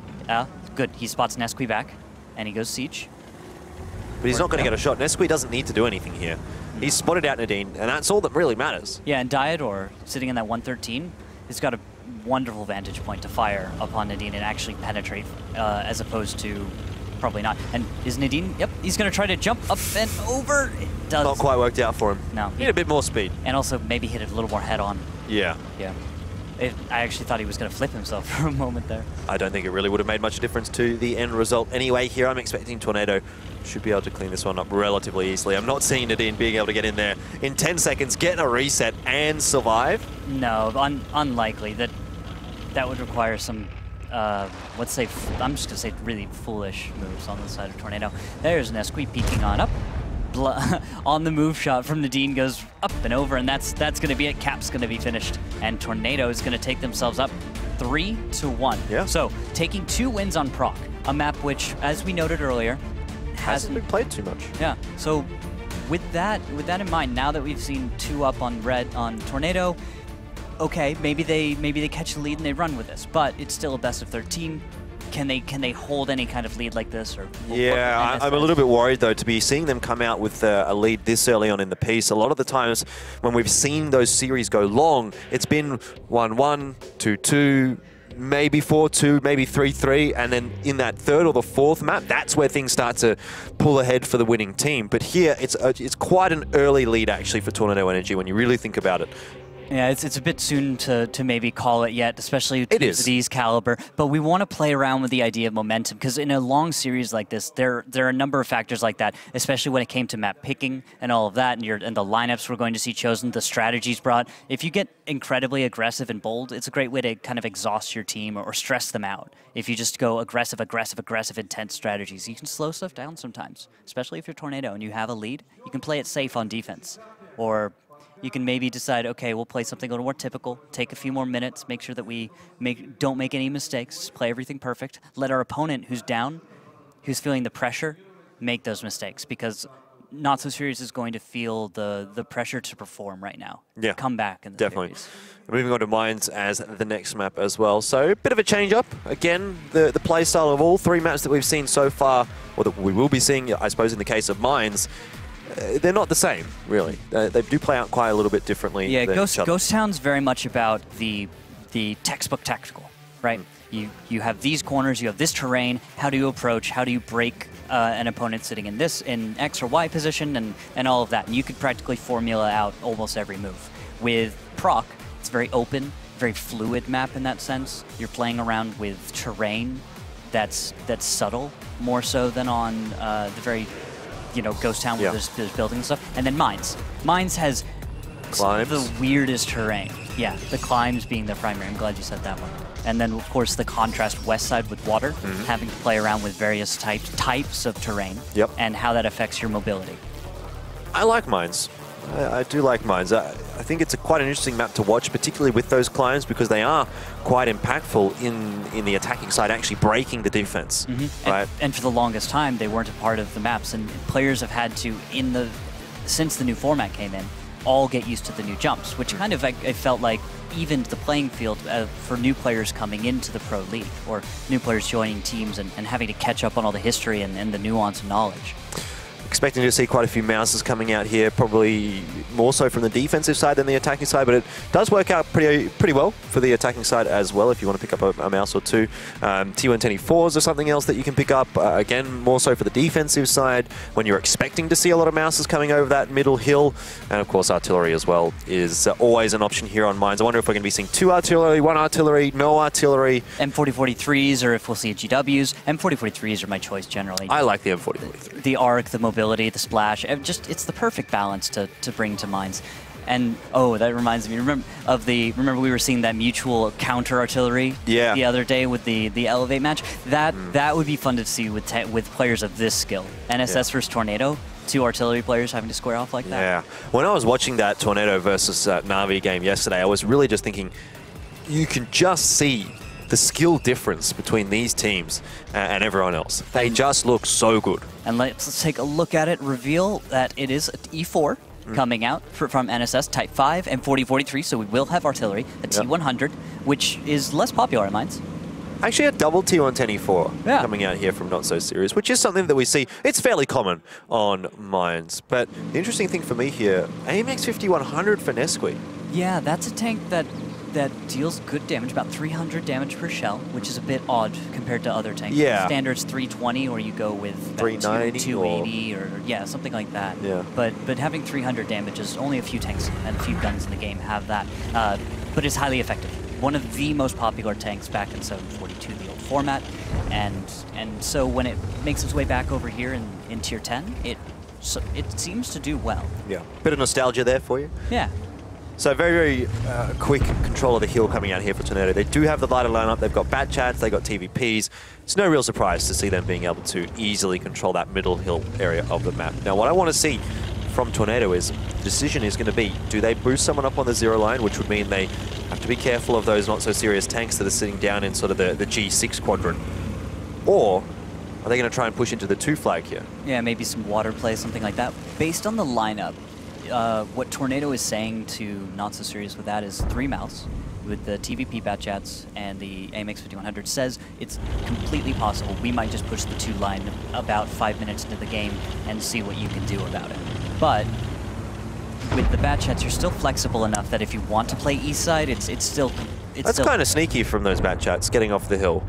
Good. He spots Nesqui back, and he goes siege. But he's not going to get a shot. Nesqui doesn't need to do anything here. He's spotted out Nadine, and that's all that really matters. Yeah, and Diodor, sitting in that 113, has got a wonderful vantage point to fire upon Nadine and actually penetrate, as opposed to probably not. And is Nadine, yep, he's going to try to jump up and over. It does. Not quite worked out for him. No. Need a bit more speed. And also maybe hit it a little more head on. Yeah. Yeah. I actually thought he was going to flip himself for a moment there. I don't think it really would have made much difference to the end result. Anyway, here I'm expecting Tornado should be able to clean this one up relatively easily. I'm not seeing Nadine being able to get in there in 10 seconds, get a reset, and survive. No, unlikely. That would require some, let's say, I'm just going to say really foolish moves on the side of Tornado. There's Nesqui peeking on up. On the move shot from Nadine goes up and over, and that's going to be it. Cap's going to be finished, and Tornado is going to take themselves up 3-1. Yeah. So taking 2 wins on Proc, a map which, as we noted earlier, hasn't been played too much. Yeah. So with that in mind, now that we've seen 2 up on Tornado, okay, maybe they catch the lead and they run with this, but it's still a best of 13. Can they hold any kind of lead like this? Or yeah, I'm a little bit worried, though, to be seeing them come out with a lead this early on in the piece. A lot of the times when we've seen those series go long, it's been 1-1, 2-2, maybe 4-2, maybe 3-3, and then in that 3rd or the 4th map, that's where things start to pull ahead for the winning team. But here, it's quite an early lead, actually, for Tornado Energy when you really think about it. Yeah, it's a bit soon to maybe call it yet, especially to these caliber. But we want to play around with the idea of momentum, because in a long series like this, there are a number of factors like that, especially when it came to map picking and all of that, and the lineups we're going to see chosen, the strategies brought. If you get incredibly aggressive and bold, it's a great way to kind of exhaust your team or stress them out. If you just go aggressive, intense strategies, you can slow stuff down sometimes, especially if you're Tornado and you have a lead. You can play it safe on defense, or you can maybe decide, okay, we'll play something a little more typical, take a few more minutes, make sure that we don't make any mistakes, play everything perfect, let our opponent who's down, who's feeling the pressure, make those mistakes, because Not So Serious is going to feel the pressure to perform right now. Yeah, come back in the definitely. series. Moving on to Mines as the next map as well. So a bit of a change up. Again, the play style of all 3 maps that we've seen so far, or that we will be seeing, I suppose, in the case of Mines, they're not the same, really. They do play out quite a little bit differently. Yeah, Ghost Town's very much about the textbook tactical, right? You have these corners, you have this terrain. How do you approach? How do you break an opponent sitting in X or Y position, and all of that? And you could practically formula out almost every move. With Proc, it's very open, very fluid map in that sense. You're playing around with terrain that's subtle, more so than on the very, Ghost Town where there's buildings and stuff. And then Mines. Mines has Climbs. the weirdest terrain. Yeah, the climbs being the primary. I'm glad you said that one. And then, of course, the contrast west side with water, having to play around with various types of terrain, and how that affects your mobility. I like Mines. I do like Mines. I think it's quite an interesting map to watch, particularly with those climbs, because they are quite impactful in the attacking side, actually breaking the defense. Right? And for the longest time, they weren't a part of the maps, and players have had to, since the new format came in, all get used to the new jumps, which kind of, I felt like, evened the playing field for new players coming into the Pro League, or new players joining teams and having to catch up on all the history and the nuance and knowledge. Expecting to see quite a few mouses coming out here, probably more so from the defensive side than the attacking side, but it does work out pretty well for the attacking side as well if you want to pick up a mouse or two. T124s or something else that you can pick up, again, more so for the defensive side when you're expecting to see a lot of mouses coming over that middle hill. And of course, artillery as well is always an option here on Mines. I wonder if we're going to be seeing 2 artillery, 1 artillery, no artillery. M4043s, or if we'll see GWs. M4043s are my choice generally. I like the M4043. The arc, the mobility, the splash, it's the perfect balance to bring to Mines. And that reminds me, remember we were seeing that mutual counter artillery the other day with the Elevate match? That would be fun to see with players of this skill. NSS versus Tornado, 2 artillery players having to square off like that. Yeah. When I was watching that Tornado versus Na'Vi game yesterday, I was really just thinking, you can just see the skill difference between these teams and everyone else. They just look so good. And let's take a look at it. Reveal that it is E4 coming out from NSS Type 5 and M4043, so we will have artillery, a T100, which is less popular in Mines. Actually, a double T110E4 coming out here from Not So Serious, which is something that we see. It's fairly common on Mines. But the interesting thing for me here, AMX 5100 for Nesquik. Yeah, that's a tank that deals good damage, about 300 damage per shell, which is a bit odd compared to other tanks. Yeah. Standard's 320, or you go with 390 280 or something like that. Yeah. But having 300 damage is only a few tanks and a few guns in the game have that. But it's highly effective. One of the most popular tanks back in 742, the old format, and so when it makes its way back over here in Tier 10, it seems to do well. Yeah. Bit of nostalgia there for you. Yeah. So very, very quick control of the hill coming out here for Tornado. They do have the lighter lineup. They've got Bat Chats, they've got TVPs. It's no real surprise to see them being able to easily control that middle hill area of the map. Now, what I want to see from Tornado is, the decision is going to be, do they boost someone up on the 0 line, which would mean they have to be careful of those not-so-serious tanks that are sitting down in sort of the G6 quadrant, or are they going to try and push into the 2 flag here? Yeah, maybe some water play, something like that. Based on the lineup, what Tornado is saying to Not So Serious with that is 3 mouse with the TVP Bat Chats and the AMX 5100 says it's completely possible. We might just push the 2 line about 5 minutes into the game and see what you can do about it. But with the Bat Chats, you're still flexible enough that if you want to play east side, it's still... That's kind of sneaky from those Bat Chats, getting off the hill.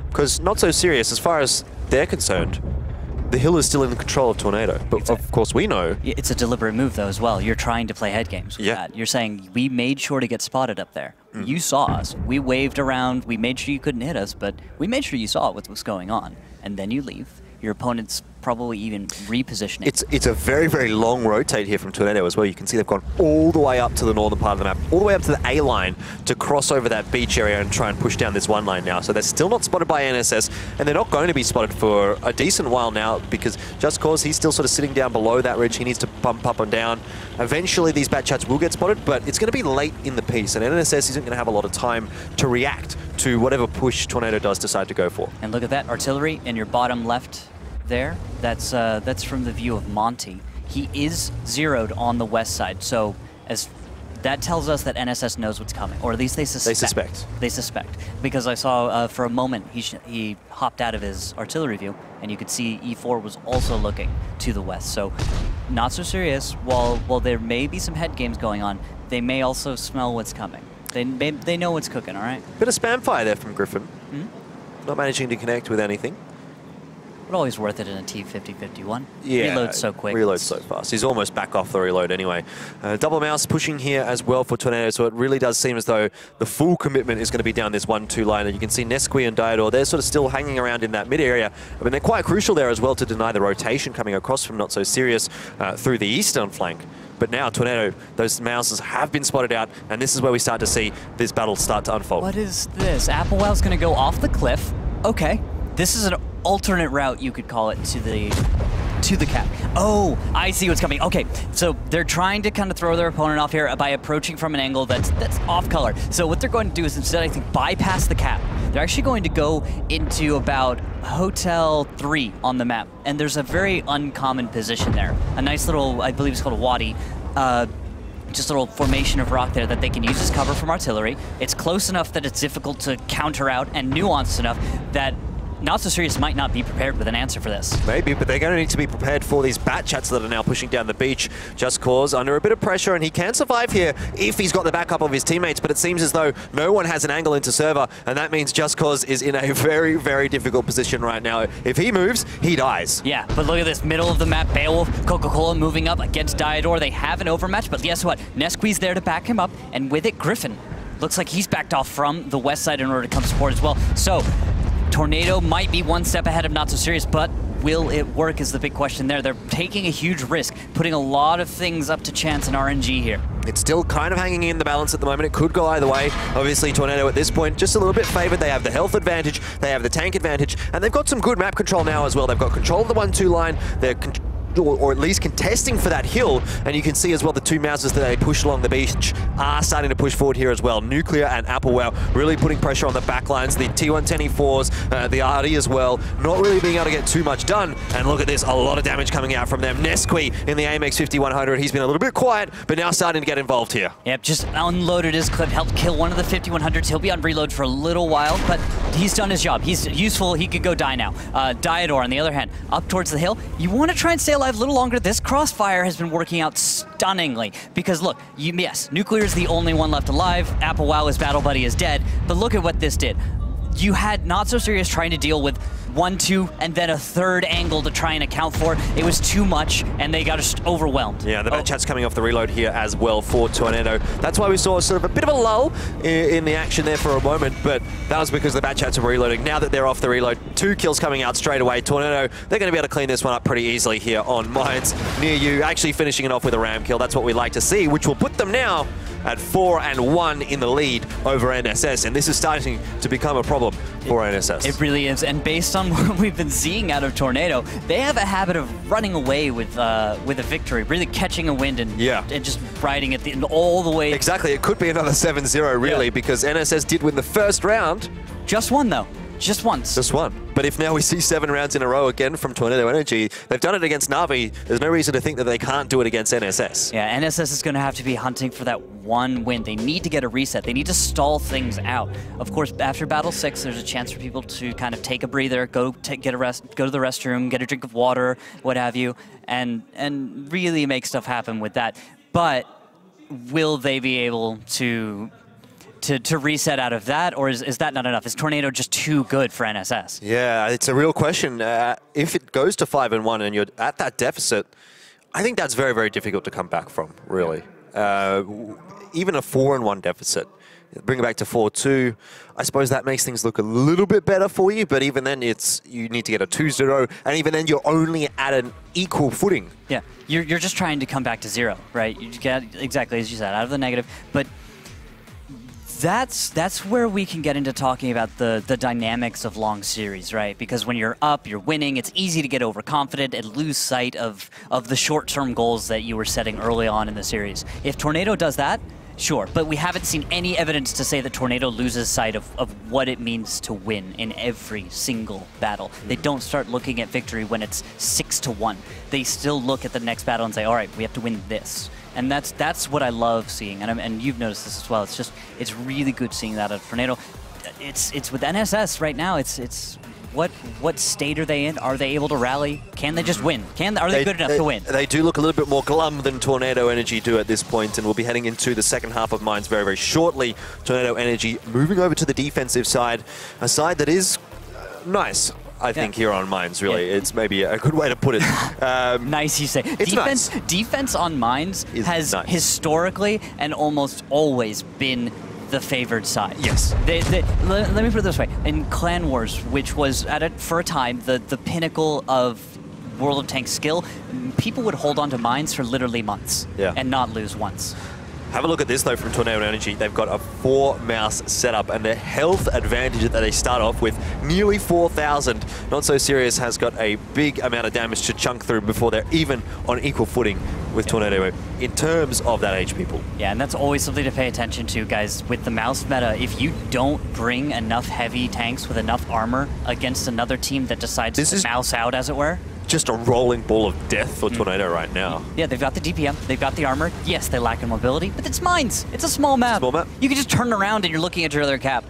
Because Not So Serious, as far as they're concerned, the hill is still in the control of Tornado. But of course we know... It's a deliberate move though as well. You're trying to play head games with that. You're saying, we made sure to get spotted up there. You saw us. We waved around. We made sure you couldn't hit us, but we made sure you saw what was going on. And then you leave. Your opponent's probably even repositioning. It's a very, very long rotate here from Tornado as well. You can see they've gone all the way up to the northern part of the map, all the way up to the A line to cross over that beach area and try and push down this 1 line now. So they're still not spotted by NSS, and they're not going to be spotted for a decent while now, because Just Cause, he's still sort of sitting down below that ridge. He needs to bump up and down. Eventually these Bat Chats will get spotted, but it's going to be late in the piece, and NSS isn't going to have a lot of time to react to whatever push Tornado does decide to go for. And look at that, artillery in your bottom left there. That's from the view of Monty. He is zeroed on the west side, so as that tells us that NSS knows what's coming, or at least they suspect. They suspect, because I saw for a moment he hopped out of his artillery view, and you could see E4 was also looking to the west. So, Not So Serious. While there may be some head games going on, they may also smell what's coming. They know what's cooking. All right. Bit of spam fire there from Griffin. Not managing to connect with anything. But always worth it in a T50-51. Yeah, Reload so quick. Reload so fast. He's almost back off the reload anyway. Double mouse pushing here as well for Tornado, so it really does seem as though the full commitment is going to be down this 1-2 line. And you can see Nesqui and Diador, they're sort of still hanging around in that mid area. I mean, they're quite crucial there as well to deny the rotation coming across from Not So Serious through the eastern flank. But now Tornado, those mouses have been spotted out, and this is where we start to see this battle start to unfold. What is this? Applewell's going to go off the cliff. Okay. This is an alternate route, you could call it, to the cap. Oh, I see what's coming. Okay, so they're trying to kind of throw their opponent off here by approaching from an angle that's off color. So what they're going to do is instead, I think, bypass the cap. They're actually going to go into about Hotel 3 on the map. And there's a very uncommon position there. A nice little, I believe it's called a wadi. Just a little formation of rock there that they can use as cover from artillery. It's close enough that it's difficult to counter out and nuanced enough that Not So Serious might not be prepared with an answer for this. Maybe, but they're going to need to be prepared for these Bat Chats that are now pushing down the beach. Just Cause under a bit of pressure, and he can survive here if he's got the backup of his teammates, but it seems as though no one has an angle into server, and that means Just Cause is in a very, very difficult position right now. If he moves, he dies. Yeah, but look at this, middle of the map, Beowulf, Coca-Cola moving up against Diador. They have an overmatch, but guess what? Nesqui's there to back him up, and with it, Griffin. Looks like he's backed off from the west side in order to come support as well. So, Tornado might be one step ahead of Not So Serious, but will it work is the big question there. They're taking a huge risk, putting a lot of things up to chance in RNG here. It's still kind of hanging in the balance at the moment. It could go either way. Obviously, Tornado at this point just a little bit favored. They have the health advantage, they have the tank advantage, and they've got some good map control now as well. They've got control of the 1-2 line. They're or at least contesting for that hill, and you can see as well the two mouses that they push along the beach are starting to push forward here as well. Nuclear and Applewell really putting pressure on the back lines, the T110E4s, the RD as well, not really being able to get too much done. And look at this, a lot of damage coming out from them. Nesqui in the AMX 5100, he's been a little bit quiet, but now starting to get involved here. Yep, just unloaded his clip, helped kill one of the 5100s. He'll be on reload for a little while, but he's done his job. He's useful, he could go die now. Diador, on the other hand, up towards the hill. You want to try and stay alive a little longer. This crossfire has been working out stunningly because look, yes, Nuclear is the only one left alive. Applewell, his battle buddy, is dead, but look at what this did. You had Not So Serious trying to deal with 1-2 and then a third angle to try and account for. It was too much and they got just overwhelmed. Yeah, the Bat Chat's coming off the reload here as well for Tornado. That's why we saw sort of a bit of a lull in the action there for a moment, but that was because the Bat Chats are reloading. Now that they're off the reload, 2 kills coming out straight away. Tornado, they're going to be able to clean this one up pretty easily here on Mines near you, actually finishing it off with a ram kill. That's what we like to see, which will put them now at 4-1 in the lead over NSS, and this is starting to become a problem for NSS. It really is, and based on what we've been seeing out of Tornado, they have a habit of running away with a victory, really catching a wind and just riding it all the way. Exactly, it could be another 7-0 really, because NSS did win the first round. Just one though. Just once. Just one. But if now we see 7 rounds in a row again from Tornado Energy, they've done it against Na'Vi, there's no reason to think that they can't do it against NSS. Yeah, NSS is going to have to be hunting for that one win. They need to get a reset. They need to stall things out. Of course, after Battle 6, there's a chance for people to kind of take a breather, get a rest, go to the restroom, get a drink of water, what have you, and really make stuff happen with that. But will they be able to reset out of that, or is that not enough? Is Tornado just too good for NSS? Yeah, it's a real question. If it goes to 5-1 and you're at that deficit, I think that's very, very difficult to come back from, really. Even a 4-1 deficit, bring it back to 4-2, I suppose that makes things look a little bit better for you, but even then you need to get a 2-0, and even then you're only at an equal footing. Yeah, you're just trying to come back to 0, right? You get, exactly as you said, out of the negative, but that's where we can get into talking about the dynamics of long series, right? Because when you're up, you're winning, it's easy to get overconfident and lose sight of the short-term goals that you were setting early on in the series. If Tornado does that, sure, but we haven't seen any evidence to say that Tornado loses sight of what it means to win in every single battle. They don't start looking at victory when it's 6-1. They still look at the next battle and say, all right, we have to win this. And that's what I love seeing, and you've noticed this as well. It's really good seeing that out of Tornado. It's with NSS right now. It's what state are they in? Are they able to rally? Can they just win? Are they good enough to win? They do look a little bit more glum than Tornado Energy do at this point, and we'll be heading into the second half of Mines very, very shortly. Tornado Energy moving over to the defensive side, a side that is nice. I think here on Mines, really. Yeah. It's maybe a good way to put it. Nice, you say. Defense on Mines has historically and almost always been the favored side. Yes. Let me put it this way. In Clan Wars, which was, for a time, the pinnacle of World of Tanks skill, people would hold on to Mines for literally months and not lose once. Have a look at this, though, from Tornado Energy. They've got a 4-mouse setup, and their health advantage that they start off with, nearly 4,000. Not So Serious has got a big amount of damage to chunk through before they're even on equal footing with Tornado in terms of that HP pool. Yeah, and that's always something to pay attention to, guys. With the mouse meta, if you don't bring enough heavy tanks with enough armor against another team that decides to mouse out, as it were, just a rolling ball of death for Tornado right now. Yeah, they've got the DPM, they've got the armor. Yes, they lack in mobility, but it's Mines. It's a small map. You can just turn around and you're looking at your other cap.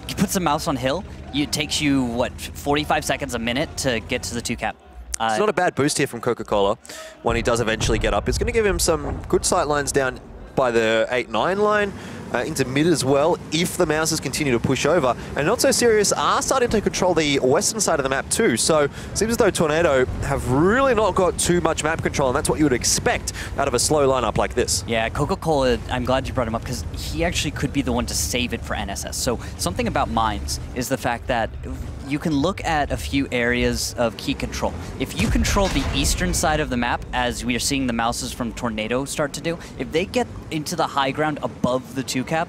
You put some mouse on hill, it takes you, what, 45 seconds, a minute to get to the 2 cap. It's not a bad boost here from Coca-Cola when he does eventually get up. It's going to give him some good sight lines down by the 8-9 line. Into mid as well, if the Mouses continue to push over. And Not So Serious are starting to control the western side of the map too, so it seems as though Tornado have really not got too much map control, and that's what you would expect out of a slow lineup like this. Yeah, Coca-Cola, I'm glad you brought him up, because he actually could be the one to save it for NSS. So something about Mines is the fact that you can look at a few areas of key control. If you control the eastern side of the map, as we are seeing the Mouses from Tornado start to do, if they get into the high ground above the 2 cap,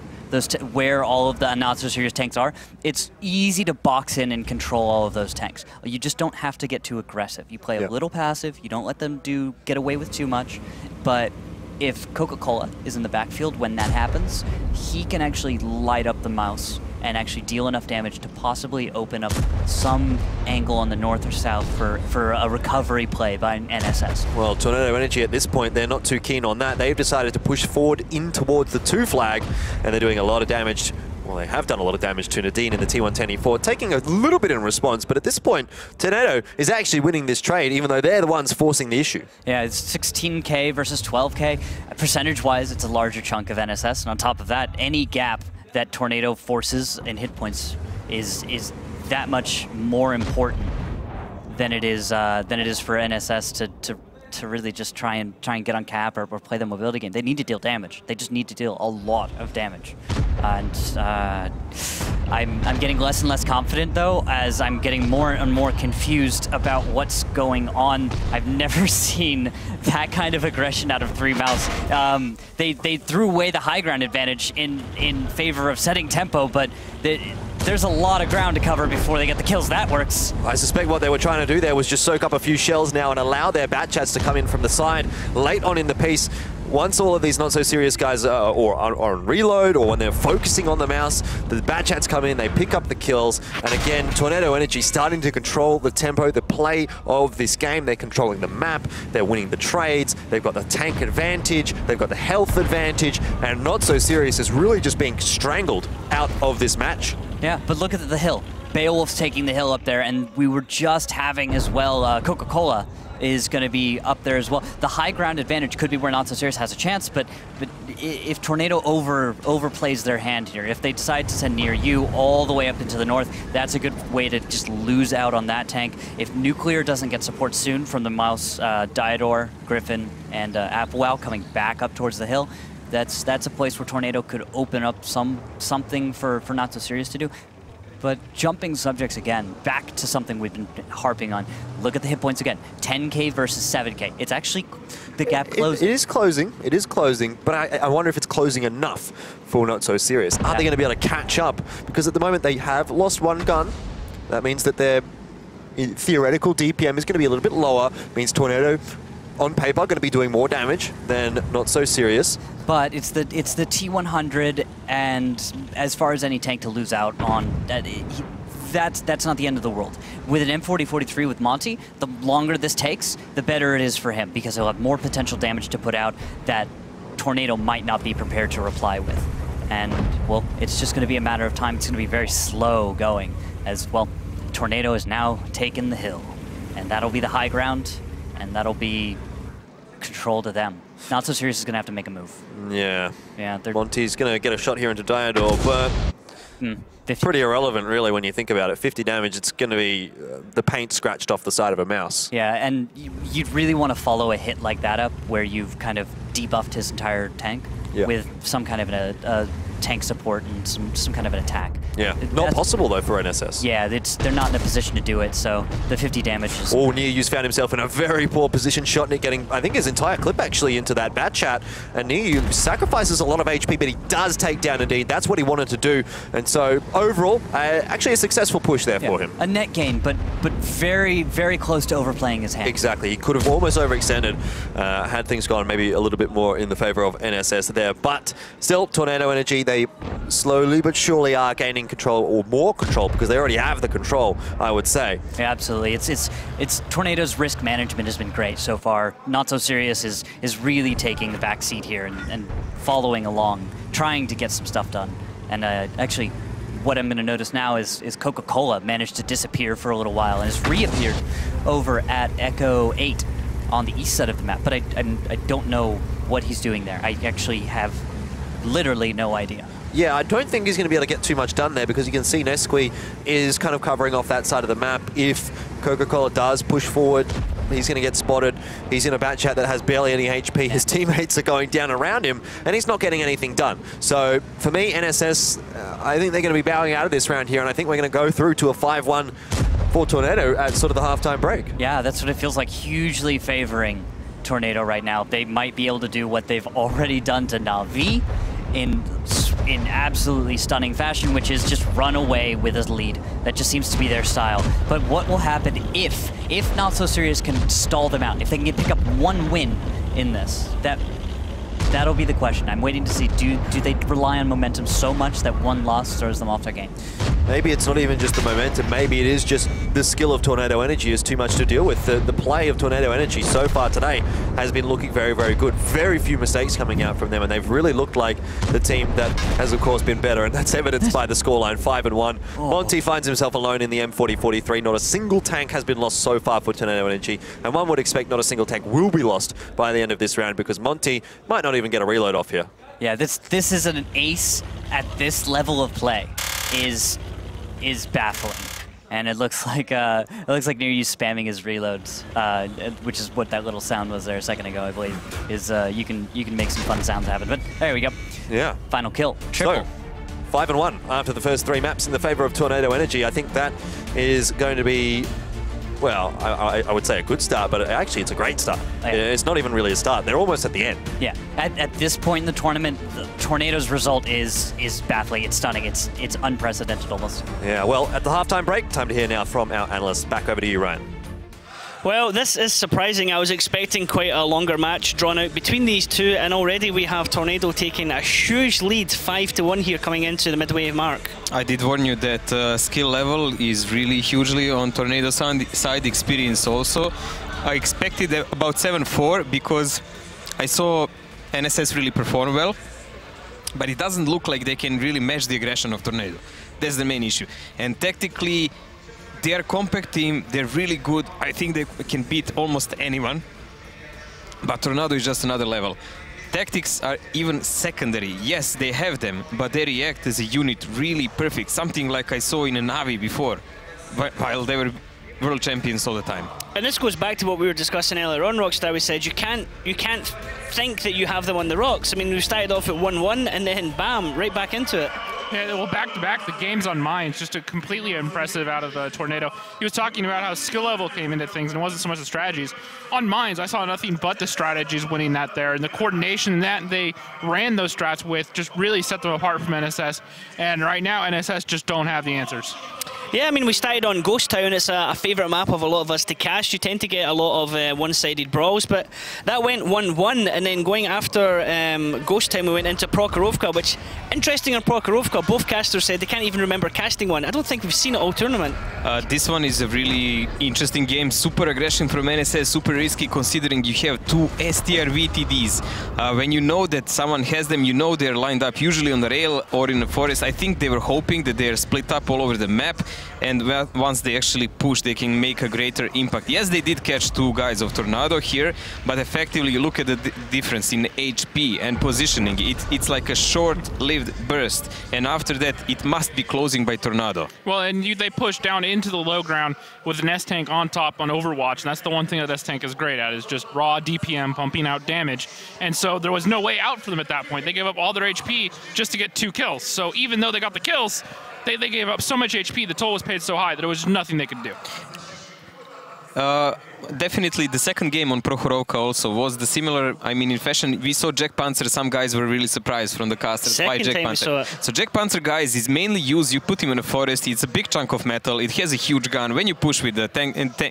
where all of the Not So Serious tanks are, it's easy to box in and control all of those tanks. You just don't have to get too aggressive. You play a little passive, you don't let them get away with too much, but if Coca-Cola is in the backfield when that happens, he can actually light up the mouse and actually deal enough damage to possibly open up some angle on the north or south for a recovery play by an NSS. Well, Tornado Energy at this point, they're not too keen on that. They've decided to push forward in towards the 2 flag, and they're doing a lot of damage. Well, they have done a lot of damage to Nadine in the T110E4, taking a little bit in response, but at this point, Tornado is actually winning this trade, even though they're the ones forcing the issue. Yeah, it's 16K versus 12K. Percentage-wise, it's a larger chunk of NSS, and on top of that, any gap that Tornado forces in hit points is that much more important than it is for NSS to really just try and get on cap or play the mobility game. They need to deal damage. They just need to deal a lot of damage. And I'm getting less and less confident, though, as I'm getting more and more confused about what's going on. I've never seen that kind of aggression out of 3Mouse. They threw away the high ground advantage in favor of setting tempo, but there's a lot of ground to cover before they get the kills. That works. I suspect what they were trying to do there was just soak up a few shells now and allow their Bat Chats to come in from the side late on in the piece. Once all of these Not So Serious guys are on reload, or when they're focusing on the mouse, the Bat Chats come in, they pick up the kills, and again, Tornado Energy starting to control the tempo, the play of this game. They're controlling the map, they're winning the trades, they've got the tank advantage, they've got the health advantage, and Not So Serious is really just being strangled out of this match. Yeah, but look at the hill. Beowulf's taking the hill up there, and we were just having as well Coca-Cola is going to be up there as well. The high ground advantage could be where Not So Serious has a chance, but if Tornado overplays their hand here, if they decide to send near you all the way up into the north, that's a good way to just lose out on that tank. If Nuclear doesn't get support soon from the Mouse, Diodor, Griffin, and Applewell coming back up towards the hill, that's a place where Tornado could open up something for Not So Serious to do. But jumping subjects again, back to something we've been harping on. Look at the hit points again. 10K versus 7K. It's actually the gap closing. It is closing. It is closing. But I wonder if it's closing enough for Not So Serious. Are they going to be able to catch up? Because at the moment they have lost one gun. That means that their theoretical DPM is going to be a little bit lower. Means Tornado, on paper, going to be doing more damage than Not So Serious. But it's the T100, and as far as any tank to lose out on, that's not the end of the world. With an M4043 with Monty, the longer this takes, the better it is for him, because he'll have more potential damage to put out that Tornado might not be prepared to reply with. And, well, it's just going to be a matter of time. It's going to be very slow going, as, well, Tornado is now taking the hill. And that'll be the high ground, and that'll be control to them. Not So Serious is going to have to make a move. Yeah. Yeah, Monty's going to get a shot here into Diador, but pretty irrelevant, really, when you think about it. 50 damage, it's going to be the paint scratched off the side of a mouse. Yeah, and you'd really want to follow a hit like that up where you've kind of debuffed his entire tank with some kind of a tank support and some kind of an attack. Yeah, not possible though for NSS. Yeah, they're not in a position to do it, so the 50 damage is... Oh, Neeyu's found himself in a very poor position, Shotnik getting, I think, his entire clip actually into that bat chat, and Neeyu sacrifices a lot of HP, but he does take down Indeed. That's what he wanted to do, and so overall, actually a successful push there for him. A net gain, but very, very close to overplaying his hand. Exactly, he could have almost overextended had things gone maybe a little bit more in the favor of NSS there, but still, Tornado Energy, they slowly but surely are gaining control, or more control, because they already have the control, I would say. Yeah, absolutely. It's Tornado's risk management has been great so far. Not So Serious is really taking the back seat here and following along, trying to get some stuff done. And actually, what I'm going to notice now is Coca-Cola managed to disappear for a little while and has reappeared over at Echo 8 on the east side of the map. But I don't know what he's doing there. I actually have literally no idea. Yeah, I don't think he's going to be able to get too much done there, because you can see Nesqui is kind of covering off that side of the map. If Coca-Cola does push forward, he's going to get spotted. He's in a bat chat that has barely any HP. His teammates are going down around him, and he's not getting anything done. So for me, NSS, I think they're going to be bowing out of this round here, and I think we're going to go through to a 5-1 for Tornado at sort of the halftime break. Yeah, that's what it feels like, hugely favoring Tornado right now. They might be able to do what they've already done to Na'Vi in absolutely stunning fashion, which is just run away with his lead. That just seems to be their style. But what will happen if Not So Serious can stall them out, if they can pick up one win in this? That'll be the question. I'm waiting to see, do they rely on momentum so much that one loss throws them off their game? Maybe it's not even just the momentum. Maybe it is just the skill of Tornado Energy is too much to deal with. The play of Tornado Energy so far today has been looking very, very good. Very few mistakes coming out from them, and they've really looked like the team that has, of course, been better, and that's evidenced by the scoreline, 5-1. Oh. Monty finds himself alone in the M4043. Not a single tank has been lost so far for Tornado Energy, and one would expect not a single tank will be lost by the end of this round, because Monty might not even get a reload off here. Yeah, this is an ace at this level of play is baffling, and it looks like Neeyu spamming his reloads, which is what that little sound was there a second ago, I believe. Is you can make some fun sounds happen. But there we go. Yeah. Final kill. Triple. So, 5-1 after the first 3 maps in the favor of Tornado Energy. I think that is going to be, well, I would say a good start, but actually it's a great start. Yeah. It's not even really a start. They're almost at the end. Yeah. At this point in the tournament, the Tornado's result is baffling. It's stunning. It's unprecedented almost. Yeah, well, at the halftime break, time to hear now from our analysts. Back over to you, Ryan. Well, this is surprising. I was expecting quite a longer match drawn out between these two, and already we have Tornado taking a huge lead, 5-1 here coming into the midway mark. I did warn you that skill level is really hugely on Tornado side, experience also. I expected about 7-4 because I saw NSS really perform well, but it doesn't look like they can really match the aggression of Tornado. That's the main issue. And tactically, they are a compact team, they're really good. I think they can beat almost anyone. But Tornado is just another level. Tactics are even secondary. Yes, they have them, but they react as a unit really perfect. Something like I saw in a Na'Vi before, while they were world champions all the time. And this goes back to what we were discussing earlier on, Rockstar. We said you can't think that you have them on the rocks. I mean, we started off at 1-1 and then bam, right back into it. Yeah, well, back-to-back, the game's on Mines, just a completely impressive out of the Tornado. He was talking about how skill level came into things and it wasn't so much the strategies. On Mines, I saw nothing but the strategies winning that there, and the coordination that they ran those strats with just really set them apart from NSS. And right now, NSS just don't have the answers. Yeah, I mean, we started on Ghost Town. It's a favourite map of a lot of us to cast. You tend to get a lot of one-sided brawls, but that went 1-1, and then going after Ghost Town, we went into Prokhorovka, which, interesting on Prokhorovka, both casters said they can't even remember casting one. I don't think we've seen it all tournament. This one is a really interesting game. Super aggression from NSS, super risky considering you have 2 STR VTDs. When you know that someone has them, you know they're lined up usually on the rail or in the forest. I think they were hoping that they're split up all over the map. and once they actually push, they can make a greater impact. Yes, they did catch 2 guys of Tornado here, but effectively you look at the difference in HP and positioning. It's like a short-lived burst, and after that it must be closing by Tornado. Well, and they push down into the low ground with an S-Tank on top on Overwatch, and that's the one thing that S-Tank is great at, is just raw DPM pumping out damage. And so there was no way out for them at that point. They gave up all their HP just to get 2 kills. So even though they got the kills, they gave up so much HP, the toll was paid so high that there was nothing they could do. Definitely the second game on Prokhorovka also was the similar, I mean, in fashion. We saw Jack Panzer, some guys were really surprised from the casters by Jack Panzer. So Jack Panzer, guys, is mainly used, you put him in a forest, it's a big chunk of metal, it has a huge gun. When you push with the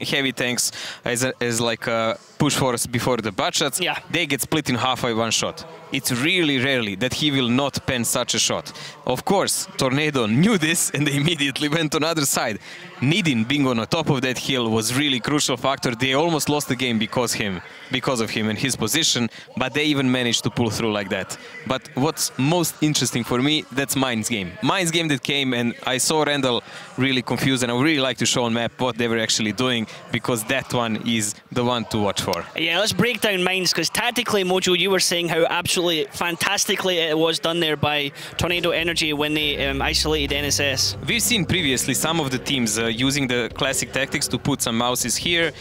heavy tanks as like a push force before the butt shots, they get split in half by 1 shot. It's really rarely that he will not pen such a shot. Of course, Tornado knew this and they immediately went on the other side. Nidin being on the top of that hill was really crucial factor. They almost lost the game because of him and his position, but they even managed to pull through like that. But what's most interesting for me, that's Mine's game. Mine's game that came, and I saw Randall really confused, and I would really like to show on map what they were actually doing, because that one is the one to watch for. Yeah, let's break down Mines, because tactically, Mojo, you were saying how absolutely fantastically it was done there by Tornado Energy when they isolated NSS. We've seen previously some of the teams using the classic tactics to put some mouses here,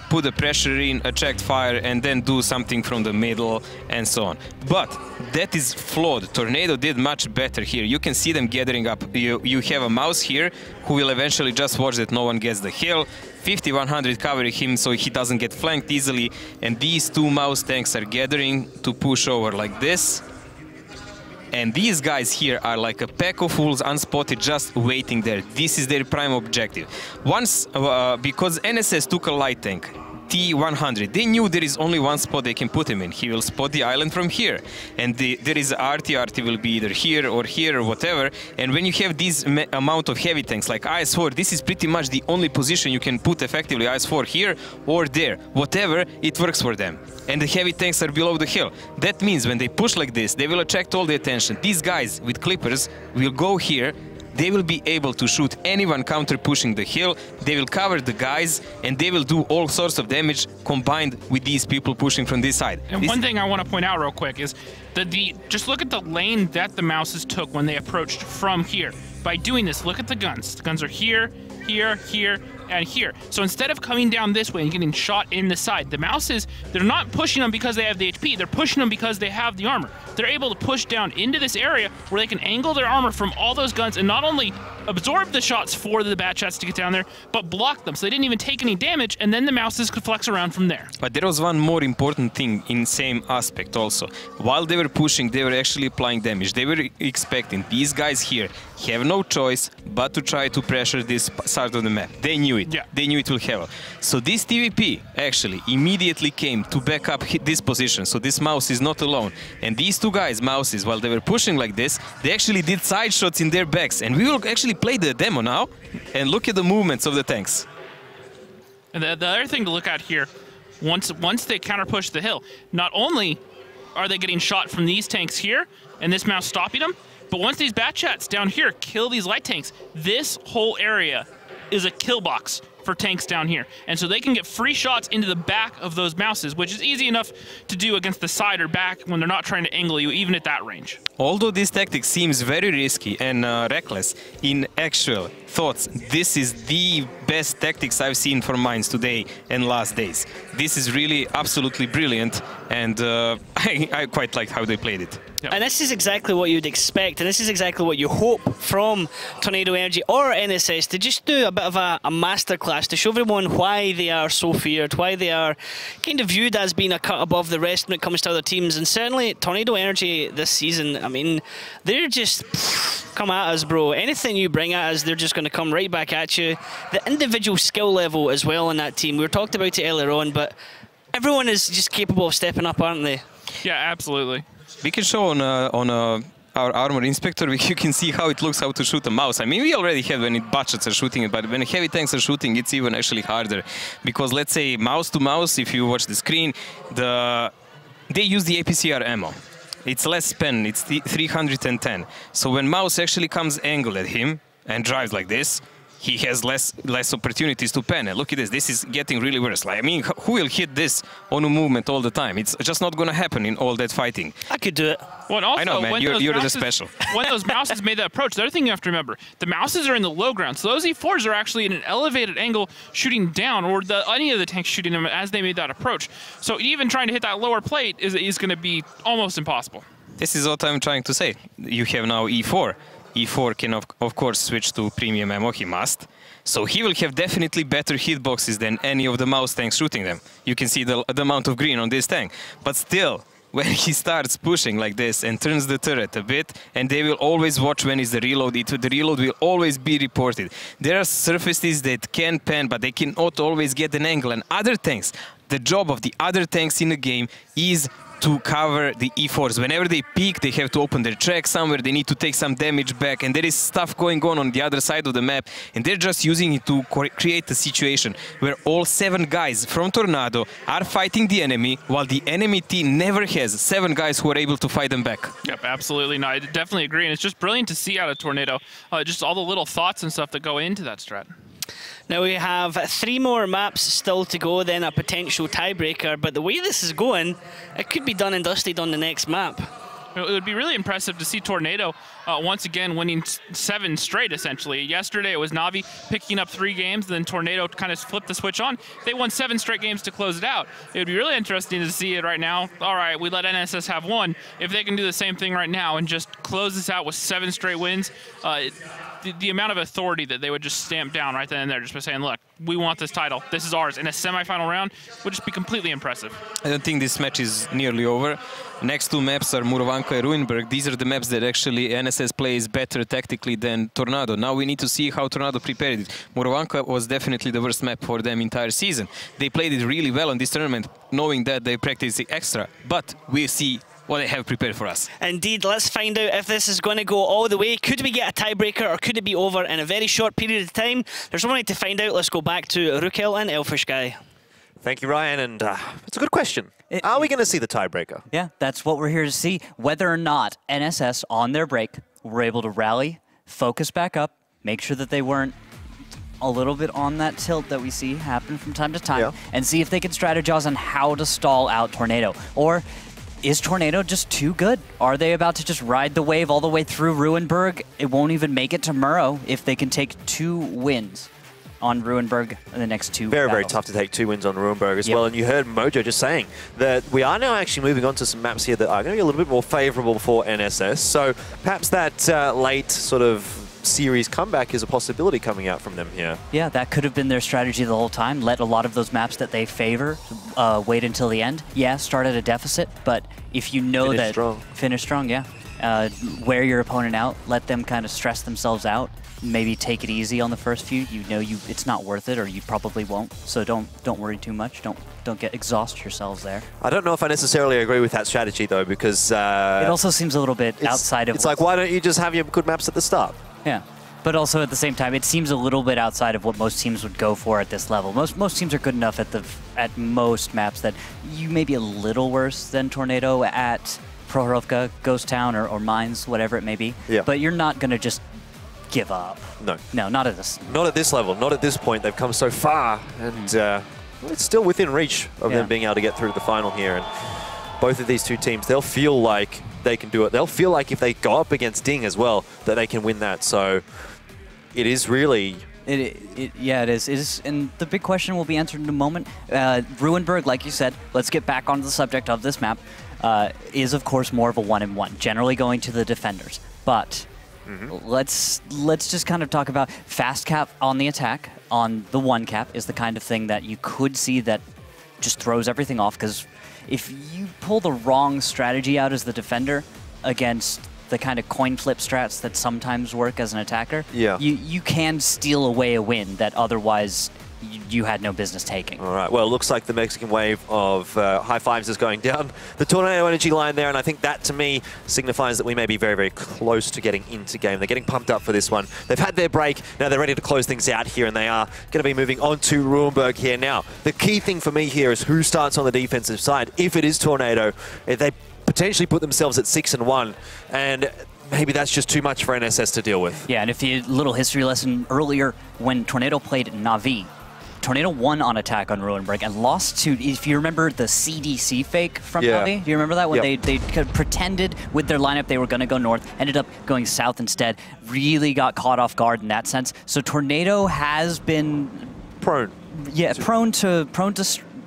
put the pressure in, attract fire, and then do something from the middle and so on. But that is flawed. Tornado did much better here. You can see them gathering up. You have a mouse here who will eventually just watch that no one gets the hill. 50-100 covering him so he doesn't get flanked easily. And these 2 mouse tanks are gathering to push over like this. And these guys here are like a pack of wolves, unspotted, just waiting there. This is their prime objective. Once, because NSS took a light tank, T100, they knew there is only one spot they can put him in. He will spot the island from here. And there is Arty will be either here or whatever. And when you have this amount of heavy tanks like IS-4, this is pretty much the only position you can put effectively IS-4 here or there. Whatever, it works for them. And the heavy tanks are below the hill. That means when they push like this, they will attract all the attention. These guys with clippers will go here. They will be able to shoot anyone counter-pushing the hill, they will cover the guys, and they will do all sorts of damage combined with these people pushing from this side. And one thing I want to point out real quick is that just look at the lane that the Mouses took when they approached from here. By doing this, look at the guns. The guns are here, here, here, and here. So instead of coming down this way and getting shot in the side, the Mouses, they're not pushing them because they have the HP, they're pushing them because they have the armor. They're able to push down into this area where they can angle their armor from all those guns and not only absorb the shots for the bad shots to get down there, but block them. So they didn't even take any damage, and then the Mouses could flex around from there. But there was one more important thing in same aspect also. While they were pushing, they were actually applying damage. They were expecting these guys here have no choice but to try to pressure this side of the map. They knew it. Yeah. They knew it will happen. So this TVP actually immediately came to back up this position. So this mouse is not alone. And these 2 guys, Mouses, while they were pushing like this, they actually did side shots in their backs. And we will actually play the demo now and look at the movements of the tanks. And the other thing to look at here, once they counter push the hill, not only are they getting shot from these tanks here and this mouse stopping them, but once these bat chats down here kill these light tanks, this whole area is a kill box for tanks down here. And so they can get free shots into the back of those Mouses, which is easy enough to do against the side or back when they're not trying to angle you, even at that range. Although this tactic seems very risky and reckless, in actual thoughts, this is the best tactics I've seen for Mines today and last days. This is really absolutely brilliant, and I quite liked how they played it. Yep. And this is exactly what you'd expect, and this is exactly what you hope from Tornado Energy or NSS, to just do a bit of a masterclass to show everyone why they are so feared, why they are kind of viewed as being a cut above the rest when it comes to other teams. And certainly Tornado Energy this season, I mean, they're just come at us, bro. Anything you bring at us, they're just going to come right back at you. The individual skill level as well in that team, we were talked about it earlier on, but everyone is just capable of stepping up, aren't they? Yeah, absolutely. We can show on our armor inspector, you can see how it looks, how to shoot a mouse. I mean, we already have when budgets are shooting it, but when heavy tanks are shooting, it's even actually harder. Because let's say mouse to mouse, if you watch the screen, they use the APCR ammo. It's less spin, it's 310. So when mouse actually comes angled at him and drives like this, he has less opportunities to pen. And look at this. This is getting really worse. Like, I mean, who will hit this on a movement all the time? It's just not going to happen in all that fighting. I could do it. Well, and also, I know, man. when You're those the special. When those mouses made that approach, the other thing you have to remember, the mouses are in the low ground. So those E4s are actually in an elevated angle shooting down, or any of the tanks shooting them as they made that approach. So even trying to hit that lower plate is going to be almost impossible. This is what I'm trying to say. You have now E4. E4 can, of course, switch to premium ammo. He must. So he will have definitely better hitboxes than any of the mouse tanks shooting them. You can see the amount of green on this tank. But still, when he starts pushing like this and turns the turret a bit, and they will always watch when is the reload, the reload will always be reported. There are surfaces that can pan, but they cannot always get an angle. And other tanks, the job of the other tanks in the game is to cover the E4s. Whenever they peek, they have to open their track somewhere, they need to take some damage back, and there is stuff going on the other side of the map, and they're just using it to create a situation where all 7 guys from Tornado are fighting the enemy, while the enemy team never has 7 guys who are able to fight them back. Yep, absolutely. No, I definitely agree, and it's just brilliant to see out of Tornado, just all the little thoughts and stuff that go into that strat. Now we have 3 more maps still to go, then a potential tiebreaker, but the way this is going, it could be done and dusted on the next map. It would be really impressive to see Tornado once again winning 7 straight, essentially. Yesterday it was Na'Vi picking up 3 games, then Tornado kind of flipped the switch on. They won 7 straight games to close it out. It would be really interesting to see it right now. All right, we let NSS have 1. If they can do the same thing right now and just close this out with 7 straight wins, the amount of authority that they would just stamp down right then and there, just by saying, look, we want this title. This is ours. In a semifinal round would just be completely impressive. I don't think this match is nearly over. Next 2 maps are Murovanka and Ruinberg. These are the maps that actually NSS plays better tactically than Tornado. Now we need to see how Tornado prepared it. Murovanka was definitely the worst map for them entire season. They played it really well in this tournament, knowing that they practiced it extra. But we see what they have prepared for us. Indeed, let's find out if this is going to go all the way. Could we get a tiebreaker, or could it be over in a very short period of time? There's one way to find out. Let's go back to Rukel and Elfish Guy. Thank you, Ryan, and it's a good question. Are we going to see the tiebreaker? Yeah, that's what we're here to see. Whether or not NSS on their break were able to rally, focus back up, make sure that they weren't a little bit on that tilt that we see happen from time to time, and see if they can strategize on how to stall out Tornado. Or is Tornado just too good? Are they about to just ride the wave all the way through Ruinberg? It won't even make it to Murrow if they can take 2 wins on Ruinberg in the next 2 Very, battles. very tough to take 2 wins on Ruinberg as well. And you heard Mojo just saying that we are now actually moving on to some maps here that are going to be a little bit more favorable for NSS. So perhaps that late sort of series comeback is a possibility coming out from them here. Yeah, that could have been their strategy the whole time. Let a lot of those maps that they favor wait until the end. Yeah, start at a deficit, but if you know finish strong. Finish strong, yeah. Wear your opponent out, let them kind of stress themselves out. Maybe take it easy on the first few. You know it's not worth it, or you probably won't. So don't worry too much. Don't exhaust yourselves there. I don't know if I necessarily agree with that strategy though, because it also seems a little bit outside of. It's like, why don't you just have your good maps at the start? Yeah, but also at the same time, it seems a little bit outside of what most teams would go for at this level. Most teams are good enough at most maps that you may be a little worse than Tornado at Prohorovka, Ghost Town, or Mines, whatever it may be. Yeah. But you're not going to just give up. No. No, not at this. Not at this level. Not at this point. They've come so far, and it's still within reach of them being able to get through the final here. And both of these 2 teams, they'll feel like they can do it. They'll feel like if they go up against Ding as well, that they can win that. So it is really... Yeah, it is. And the big question will be answered in a moment. Ruinberg, like you said, let's get back onto the subject of this map, is of course more of a 1-in-1, generally going to the defenders. But let's just kind of talk about fast cap on the attack, on the 1 cap is the kind of thing that you could see that just throws everything off, because if you pull the wrong strategy out as the defender against the kind of coin flip strats that sometimes work as an attacker, you can steal away a win that otherwise you had no business taking. All right, well, it looks like the Mexican wave of high fives is going down the Tornado Energy line there, and I think that, to me, signifies that we may be very, very close to getting into game. They're getting pumped up for this one. They've had their break. Now they're ready to close things out here, and they are going to be moving on to Ruinberg here. Now, the key thing for me here is who starts on the defensive side. If it is Tornado, if they potentially put themselves at 6-1, and maybe that's just too much for NSS to deal with. Yeah, and if you little history lesson earlier, when Tornado played Na'Vi, Tornado won on attack on Ruinberg and lost to, if you remember the CDC fake from Na'Vi, do you remember that? When they pretended with their lineup they were going to go north, ended up going south instead, really got caught off guard in that sense. So Tornado has been prone to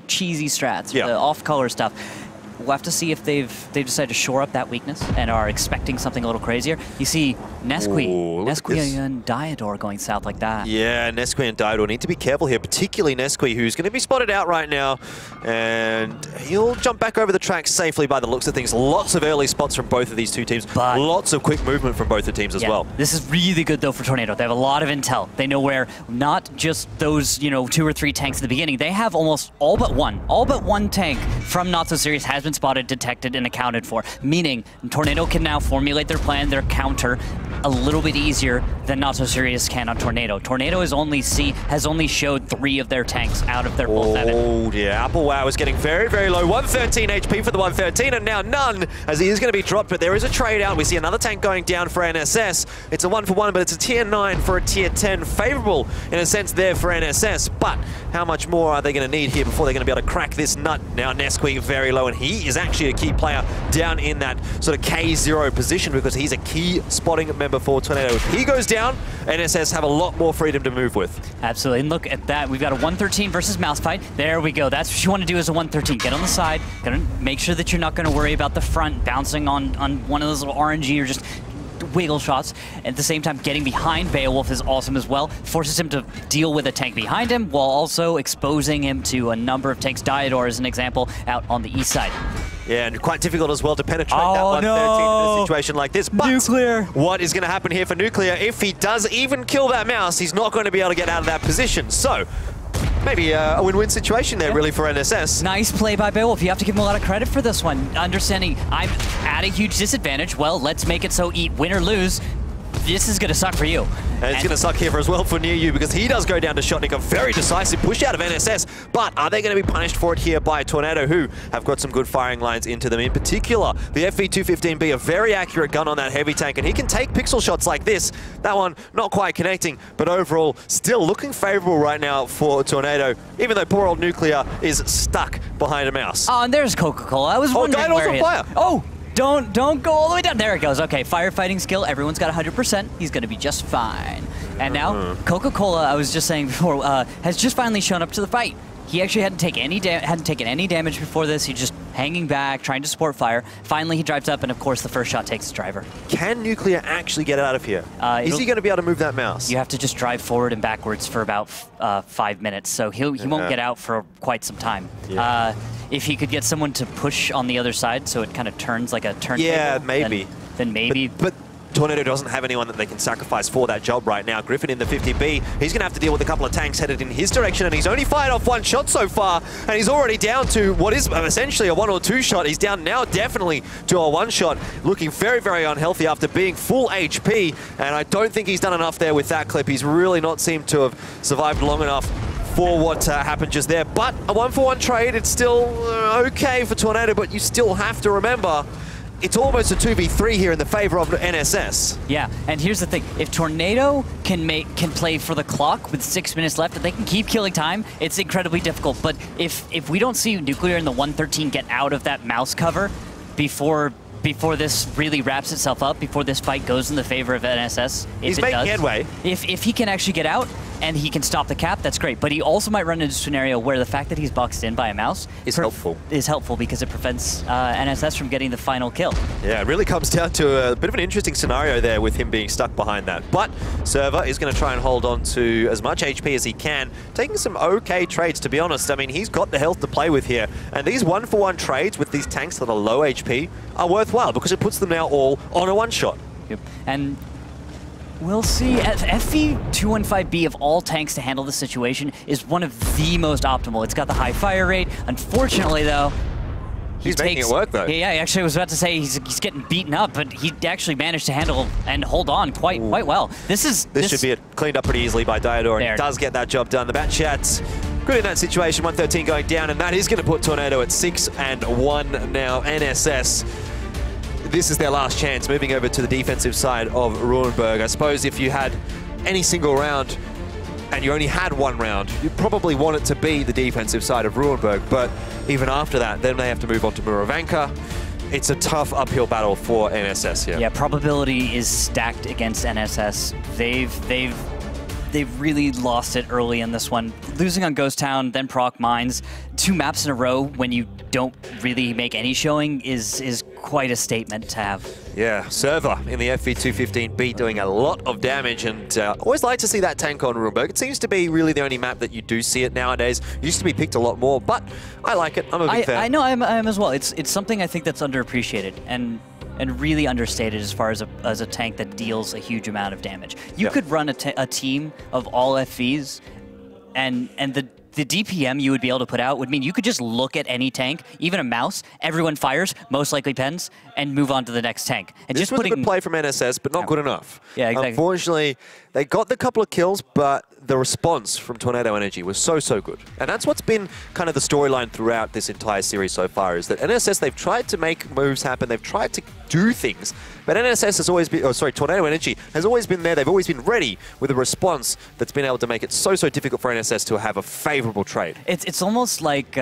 cheesy strats, off-color stuff. We'll have to see if they've decided to shore up that weakness and are expecting something a little crazier. You see Nesqui and Diador going south like that. Yeah, Nesqui and Diador need to be careful here, particularly Nesqui, who's going to be spotted out right now. And he'll jump back over the track safely by the looks of things. Lots of early spots from both of these two teams. But lots of quick movement from both the teams as well. This is really good, though, for Tornado. They have a lot of intel. They know where not just those, 2 or 3 tanks at the beginning. They have almost all but one tank from Not So Serious has been spotted, detected, and accounted for, meaning Tornado can now formulate their plan, their counter, a little bit easier than Not So Serious can on Tornado. Tornado has only showed 3 of their tanks out of their full 7. Oh dear, Applewwow is getting very, very low. 113 HP for the 113, and now none, as he is going to be dropped, but there is a trade out. We see another tank going down for NSS. It's a 1-for-1, but it's a tier 9 for a tier 10. Favorable, in a sense, there for NSS, but how much more are they going to need here before they're going to be able to crack this nut? Now Nesqui very low, and he is actually a key player down in that sort of K0 position because he's a key spotting member for Tornado. If he goes down, NSS have a lot more freedom to move with. Absolutely, and look at that. We've got a 113 versus mouse fight. There we go. That's what you want to do as a 113. Get on the side. Gotta make sure that you're not going to worry about the front bouncing on one of those little RNG or just wiggle shots. At the same time, getting behind Beowulf is awesome as well. Forces him to deal with a tank behind him while also exposing him to a number of tanks. Diador is an example out on the east side. Yeah, and quite difficult as well to penetrate that 113 in a situation like this. But Nuclear. What is going to happen here for Nuclear? If he does even kill that mouse, he's not going to be able to get out of that position. So maybe a win-win situation there, really, for NSS. Nice play by Beowulf. You have to give him a lot of credit for this one. Understanding I'm at a huge disadvantage. Well, let's make it so win or lose. This is going to suck for you. And it's going to suck here as well for Near You because he does go down to Shotnik. A very decisive push out of NSS. But are they going to be punished for it here by Tornado, who have got some good firing lines into them? In particular, the FV215B, a very accurate gun on that heavy tank, and he can take pixel shots like this. That one not quite connecting, but overall still looking favorable right now for Tornado, even though poor old Nuclear is stuck behind a mouse. Oh, and there's Coca-Cola. I was wondering Diador's on fire. Oh! Don't go all the way down. There it goes. Okay, firefighting skill. Everyone's got 100%. He's going to be just fine. And now, Coca-Cola, I was just saying before, has just finally shown up to the fight. He actually hadn't taken any damage before this. He's just hanging back, trying to support fire. Finally, he drives up, and of course, the first shot takes the driver. Can Nuclear actually get out of here? Is he going to be able to move that mouse? You have to just drive forward and backwards for about 5 minutes, so he won't get out for quite some time. Yeah. If he could get someone to push on the other side, so it kind of turns like a turntable. Yeah, maybe. Then maybe. But Tornado doesn't have anyone that they can sacrifice for that job right now. Griffin in the 50B, he's going to have to deal with a couple of tanks headed in his direction, and he's only fired off 1 shot so far, and he's already down to what is essentially a 1 or 2 shot. He's down now definitely to a 1 shot, looking very, very unhealthy after being full HP, and I don't think he's done enough there with that clip. He's really not seemed to have survived long enough for what happened just there. But a 1-for-1 trade, it's still okay for Tornado, but you still have to remember it's almost a 2v3 here in the favor of NSS. Yeah, and here's the thing. If Tornado can play for the clock with 6 minutes left, if they can keep killing time, it's incredibly difficult. But if we don't see Nuclear in the 113 get out of that mouse cover before this really wraps itself up, before this fight goes in the favor of NSS, he's making headway. If he can actually get out and he can stop the cap, that's great. But he also might run into a scenario where the fact that he's boxed in by a mouse is helpful because it prevents NSS from getting the final kill. Yeah, it really comes down to a bit of an interesting scenario there with him being stuck behind that. But Server is going to try and hold on to as much HP as he can, taking some okay trades, to be honest. I mean, he's got the health to play with here. And these 1-for-1 trades with these tanks that are low HP are worthwhile because it puts them now all on a 1-shot. Yep. And we'll see. FV215B of all tanks to handle the situation is one of the most optimal. It's got the high fire rate. Unfortunately, though, he's making it work, though. Yeah, actually, I was about to say he's getting beaten up, but he actually managed to handle and hold on quite well. This should be cleaned up pretty easily by Diador, and he does get that job done. The Batchat's good in that situation. 113 going down, and that is going to put Tornado at 6-1 now. NSS. this is their last chance, moving over to the defensive side of Ruinberg. I suppose if you had any single round and you only had one round, you'd probably want it to be the defensive side of Ruinberg, but even after that, then they have to move on to Muravanka. It's a tough uphill battle for NSS here. Yeah, probability is stacked against NSS. They've really lost it early in this one. Losing on Ghost Town, then Proc Mines, 2 maps in a row when you don't really make any showing is quite a statement to have. Yeah, Server in the FV215B doing a lot of damage, and always like to see that tank on Ruinberg. It seems to be really the only map that you do see it nowadays. It used to be picked a lot more, but I like it. I'm a big fan. I know, I'm as well. It's something I think that's underappreciated and really understated as far as a tank that deals a huge amount of damage. You could run a team of all FVs, and the DPM you would be able to put out would mean you could just look at any tank, even a mouse, everyone fires, most likely pens, and move on to the next tank. And This just was putting a good play from NSS, but not good enough. Yeah, exactly. Unfortunately, they got the couple of kills, but the response from Tornado Energy was so good. And that's what's been kind of the storyline throughout this entire series so far, is that NSS, they've tried to make moves happen, they've tried to do things, but NSS has always been, Tornado Energy has always been there, they've always been ready with a response that's been able to make it so difficult for NSS to have a favorable trade. It's almost like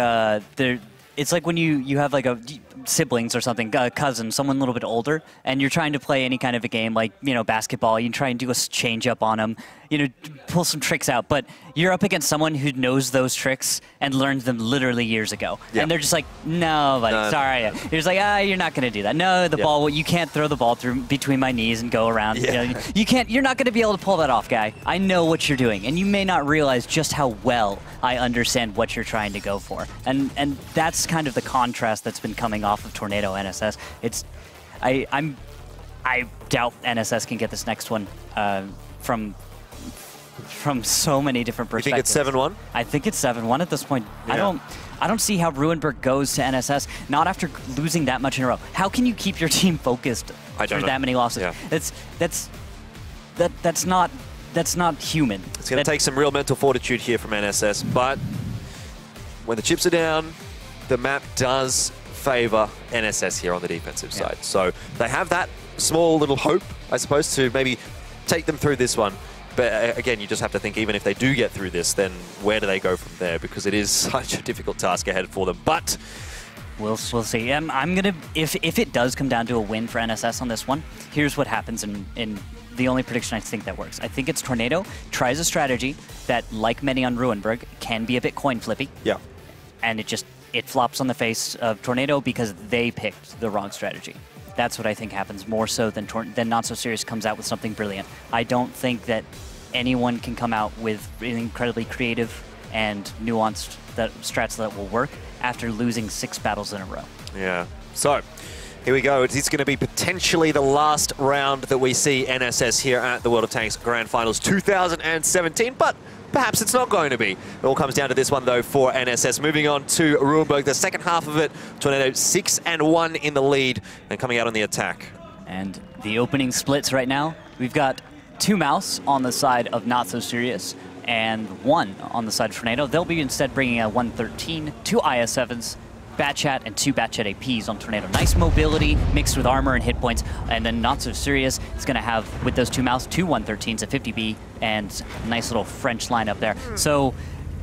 it's like when you have like siblings or something, a cousin, someone a little bit older, and you're trying to play any kind of a game like, you know, basketball, you try and do a change up on them, you know, pull some tricks out, but you're up against someone who knows those tricks and learned them literally years ago. Yep. And they're just like, no, buddy, sorry. You're just like, you're not going to do that. No, the ball, you can't throw the ball through between my knees and go around. Yeah. You know, you're not going to be able to pull that off, guy. I know what you're doing, and you may not realize just how well I understand what you're trying to go for. And that's kind of the contrast that's been coming off of Tornado NSS. I doubt NSS can get this next one from so many different perspectives. You think it's 7-1? I think it's 7-1 at this point. Yeah. I don't see how Ruinberg goes to NSS, not after losing that much in a row. How can you keep your team focused through that many losses? Yeah. That's not human. It's going to take some real mental fortitude here from NSS, but when the chips are down, the map does favor NSS here on the defensive side. So they have that small little hope, I suppose, to maybe take them through this one. But again, you just have to think, even if they do get through this, then where do they go from there? Because it is such a difficult task ahead for them. But we'll see. I'm gonna if it does come down to a win for NSS on this one, here's what happens in the only prediction I think that works. I think it's Tornado tries a strategy that, like many on Ruinberg, can be a bit coin flippy. Yeah. And it flops on the face of Tornado because they picked the wrong strategy. That's what I think happens more so than Not So Serious comes out with something brilliant. I don't think that anyone can come out with incredibly creative and nuanced strats that will work after losing 6 battles in a row. Yeah. So here we go. It's going to be potentially the last round that we see NSS here at the World of Tanks Grand Finals 2017, but perhaps it's not going to be. It all comes down to this one, though, for NSS. Moving on to Ruinberg, the second half of it, Tornado 6-1 in the lead and coming out on the attack. And the opening splits right now, we've got 2 Mouse on the side of Not So Serious and 1 on the side of Tornado. They'll be instead bringing a 113, 2 IS-7s, Batchat, and 2 Batchat APs on Tornado. Nice mobility mixed with armor and hit points. And then Not So Serious is going to have, with those 2 Mouse, 2 113s, a 50B, and a nice little French lineup there. So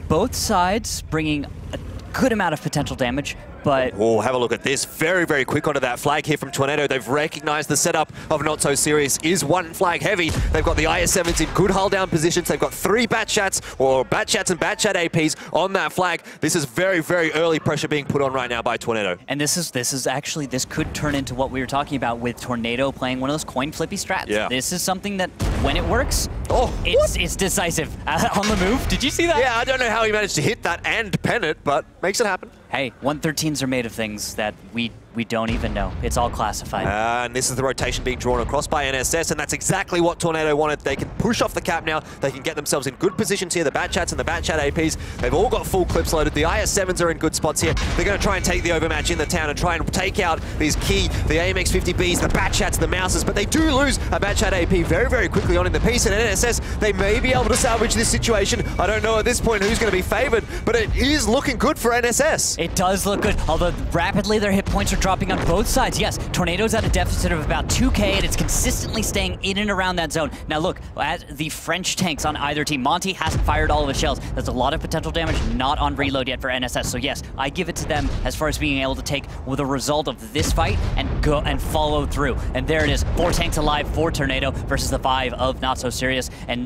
both sides bringing a good amount of potential damage, but... Oh, have a look at this. Very quick onto that flag here from Tornado. They've recognized the setup of Not So Serious is 1 flag heavy. They've got the IS-7s in good hull down positions. They've got 3 Batchats, or Batchats and Batchat APs on that flag. This is very early pressure being put on right now by Tornado. And this is actually, this could turn into what we were talking about with Tornado playing one of those coin flippy strats. Yeah. This is something that, when it works, oh, it's decisive. On the move, did you see that? Yeah, I don't know how he managed to hit that and pen it, but makes it happen. Hey, 113s are made of things that we don't even know. It's all classified. And this is the rotation being drawn across by NSS, and that's exactly what Tornado wanted. They can push off the cap now. They can get themselves in good positions here. The Batchats and the Batchat APs, they've all got full clips loaded. The IS-7s are in good spots here. They're going to try and take the overmatch in the town and try and take out these key, the AMX 50Bs, the Batchats, the Mouses, but they do lose a Batchat AP very quickly on in the piece, and NSS, they may be able to salvage this situation. I don't know at this point who's going to be favored, but it is looking good for NSS. It does look good, although rapidly their hit points are dropping on both sides. Yes, Tornado's at a deficit of about 2K, and it's consistently staying in and around that zone. Now look, at the French tanks on either team, Monty hasn't fired all of his shells. That's a lot of potential damage, not on reload yet for NSS. So yes, I give it to them as far as being able to take the result of this fight and go and follow through. And there it is, 4 tanks alive for Tornado versus the 5 of Not So Serious. And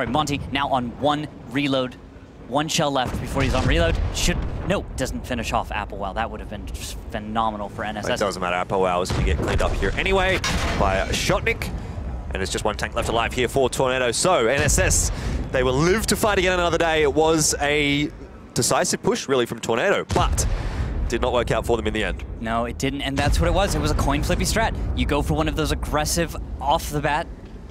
Monty now on 1 reload. 1 shell left before he's on reload. Doesn't finish off Applewell. That would have been just phenomenal for NSS. It doesn't matter. Applewell is going to get cleaned up here anyway by Shotnik. And it's just 1 tank left alive here for Tornado. So NSS, they will live to fight again another day. It was a decisive push really from Tornado, but did not work out for them in the end. No, it didn't, and that's what it was. It was a coin flippy strat. You go for one of those aggressive off the bat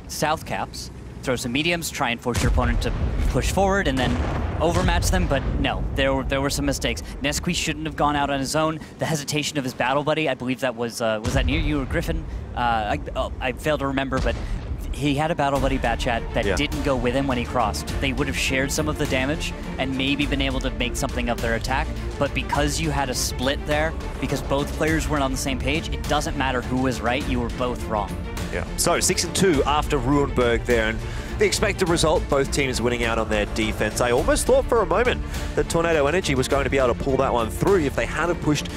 south caps, throw some mediums, try and force your opponent to push forward and then overmatch them, but no, there were some mistakes. Nesqui shouldn't have gone out on his own. The hesitation of his battle buddy, I believe that was that near you or Griffin? I failed to remember, but he had a battle buddy Batchat that didn't go with him when he crossed. They would have shared some of the damage and maybe been able to make something of their attack, but because you had a split there, because both players weren't on the same page, it doesn't matter who was right, you were both wrong. Yeah, so 6-2 after Ruinberg there, and the expected result, both teams winning out on their defense. I almost thought for a moment that Tornado Energy was going to be able to pull that one through if they had pushed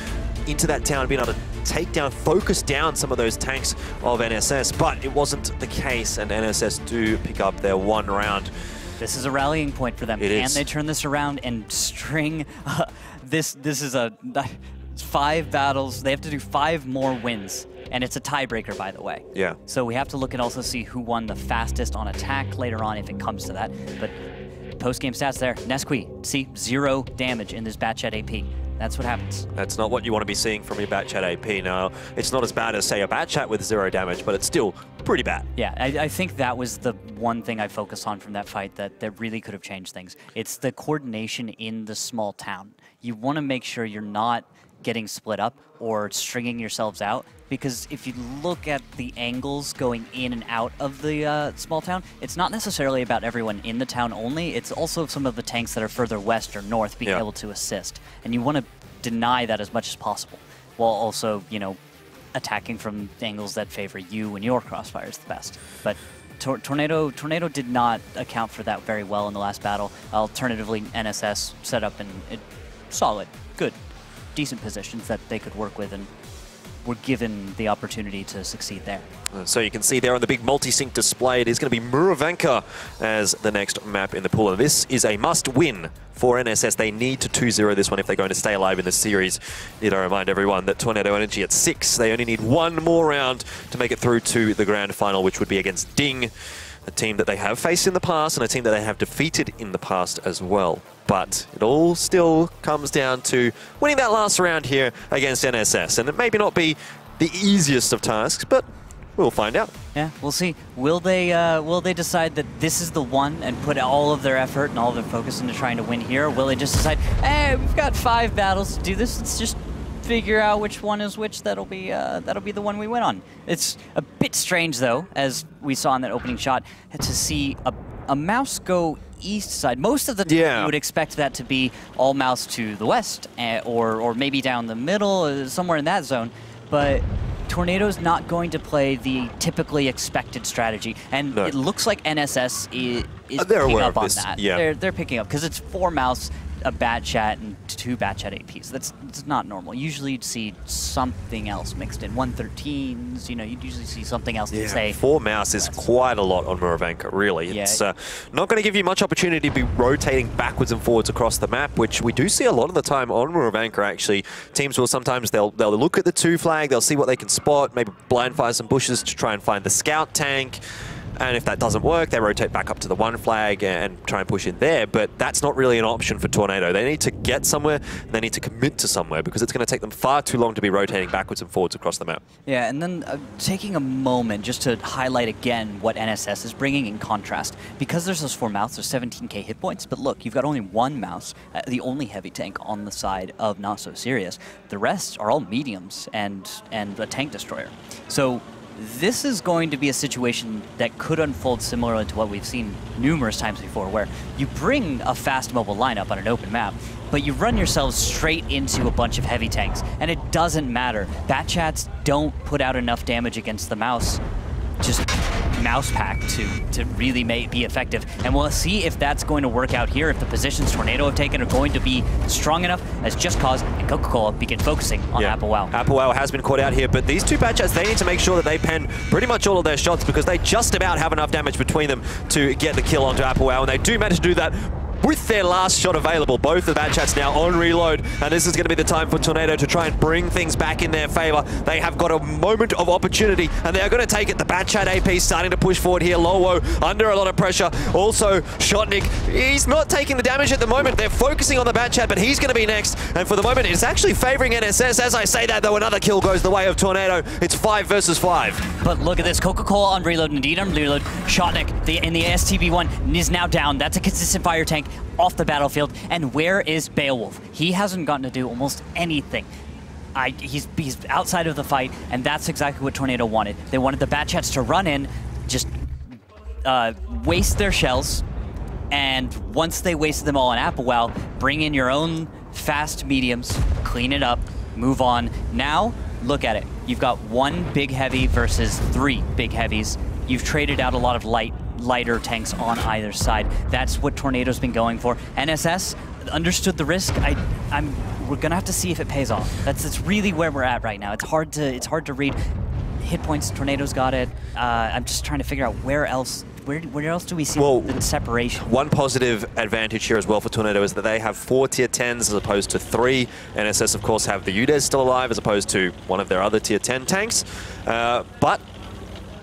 into that town, being able to take down, focus down some of those tanks of NSS, but it wasn't the case, and NSS do pick up their 1 round. This is a rallying point for them. Can they turn this around and string this is a 5 battles. They have to do 5 more wins. And it's a tiebreaker, by the way. Yeah. So we have to look and also see who won the fastest on attack later on if it comes to that. But post-game stats there. Nesqui, see, 0 damage in this Batchat AP. That's what happens. That's not what you want to be seeing from your Batchat AP. Now, it's not as bad as, say, a Batchat with 0 damage, but it's still pretty bad. Yeah, I think that was the one thing I focused on from that fight that really could have changed things. It's the coordination in the small town. You want to make sure you're not getting split up or stringing yourselves out, because if you look at the angles going in and out of the small town, it's not necessarily about everyone in the town only, it's also some of the tanks that are further west or north being able to assist. And you want to deny that as much as possible, while also, you know, attacking from angles that favor you and your crossfires the best. But Tornado did not account for that very well in the last battle. Alternatively, NSS set up in solid, good, decent positions that they could work with and were given the opportunity to succeed there. So you can see there on the big multi-sync display, it is going to be Muravanka as the next map in the pool. And this is a must-win for NSS. They need to 2-0 this one if they're going to stay alive in the series. Need to remind everyone that Tornado Energy at 6, they only need 1 more round to make it through to the grand final, which would be against Ding, a team that they have faced in the past and a team that they have defeated in the past as well. But it all still comes down to winning that last round here against NSS. And it may not be the easiest of tasks, but we'll find out. Yeah, we'll see. Will they decide that this is the one and put all of their effort and all of their focus into trying to win here? Or will they just decide, hey, we've got 5 battles to do this, let's just figure out which one is which, that'll be the one we win on. It's a bit strange, though, as we saw in that opening shot, to see a mouse go east side. Most of the time you would expect that to be all mouse to the west, or maybe down the middle, somewhere in that zone, but Tornado's not going to play the typically expected strategy, and it looks like NSS is picking up on that. Yeah. They're picking up, because it's 4 mouse, a Batchat, and 2 Batchat APs. That's not normal. Usually you'd see something else mixed in. 113s, you know, you'd usually see something else to say. 4 mouse is quite a lot on Muravanka, really. Yeah. It's not going to give you much opportunity to be rotating backwards and forwards across the map, which we do see a lot of the time on Muravanka, actually. Teams will sometimes, they'll look at the 2 flag, they'll see what they can spot, maybe blind fire some bushes to try and find the scout tank. And if that doesn't work, they rotate back up to the 1 flag and try and push in there. But that's not really an option for Tornado. They need to get somewhere, and they need to commit to somewhere, because it's going to take them far too long to be rotating backwards and forwards across the map. Yeah, and then taking a moment just to highlight again what NSS is bringing in contrast. Because there's those 4 mouse, there's 17k hit points, but look, you've got only 1 mouse, the only heavy tank on the side of Not So Serious. The rest are all mediums and a tank destroyer. So this is going to be a situation that could unfold similarly to what we've seen numerous times before, where you bring a fast mobile lineup on an open map, but you run yourselves straight into a bunch of heavy tanks, and it doesn't matter. Bat Chats don't put out enough damage against the mouse, just mouse pack to really be effective. And we'll see if that's going to work out here, if the positions Tornado have taken are going to be strong enough as Just Cause and Coca-Cola begin focusing on Applewoww. Applewoww has been caught out here, but these two Bat Chats, they need to make sure that they pen pretty much all of their shots because they just about have enough damage between them to get the kill onto Applewoww, and they do manage to do that with their last shot available. Both the Bat Chats now on reload, and this is going to be the time for Tornado to try and bring things back in their favor. They have got a moment of opportunity, and they are going to take it. The Bat Chat AP starting to push forward here. Lowo under a lot of pressure. Also, Shotnik, he's not taking the damage at the moment. They're focusing on the Bat Chat, but he's going to be next. And for the moment, it's actually favoring NSS. As I say that, though, another kill goes the way of Tornado. It's 5 versus 5. But look at this. Coca-Cola on reload, Nadine on reload. Shotnik in the STB1 is now down. That's a consistent fire tank off the battlefield. And where is Beowulf? He hasn't gotten to do almost anything. He's outside of the fight, and that's exactly what Tornado wanted. They wanted the Bat Chats to run in, just waste their shells, and once they wasted them all on Applewoww, bring in your own fast mediums, clean it up, move on. Now, look at it. You've got 1 big heavy versus 3 big heavies. You've traded out a lot of lighter tanks on either side. That's what Tornado's been going for. NSS understood the risk. We're gonna have to see if it pays off. That's really where we're at right now. It's hard to read. Hit points, Tornado's got it. I'm just trying to figure out where else do we see the separation? One positive advantage here as well for Tornado is that they have 4 tier 10s as opposed to 3. NSS, of course, have the UDES still alive as opposed to one of their other tier 10 tanks. But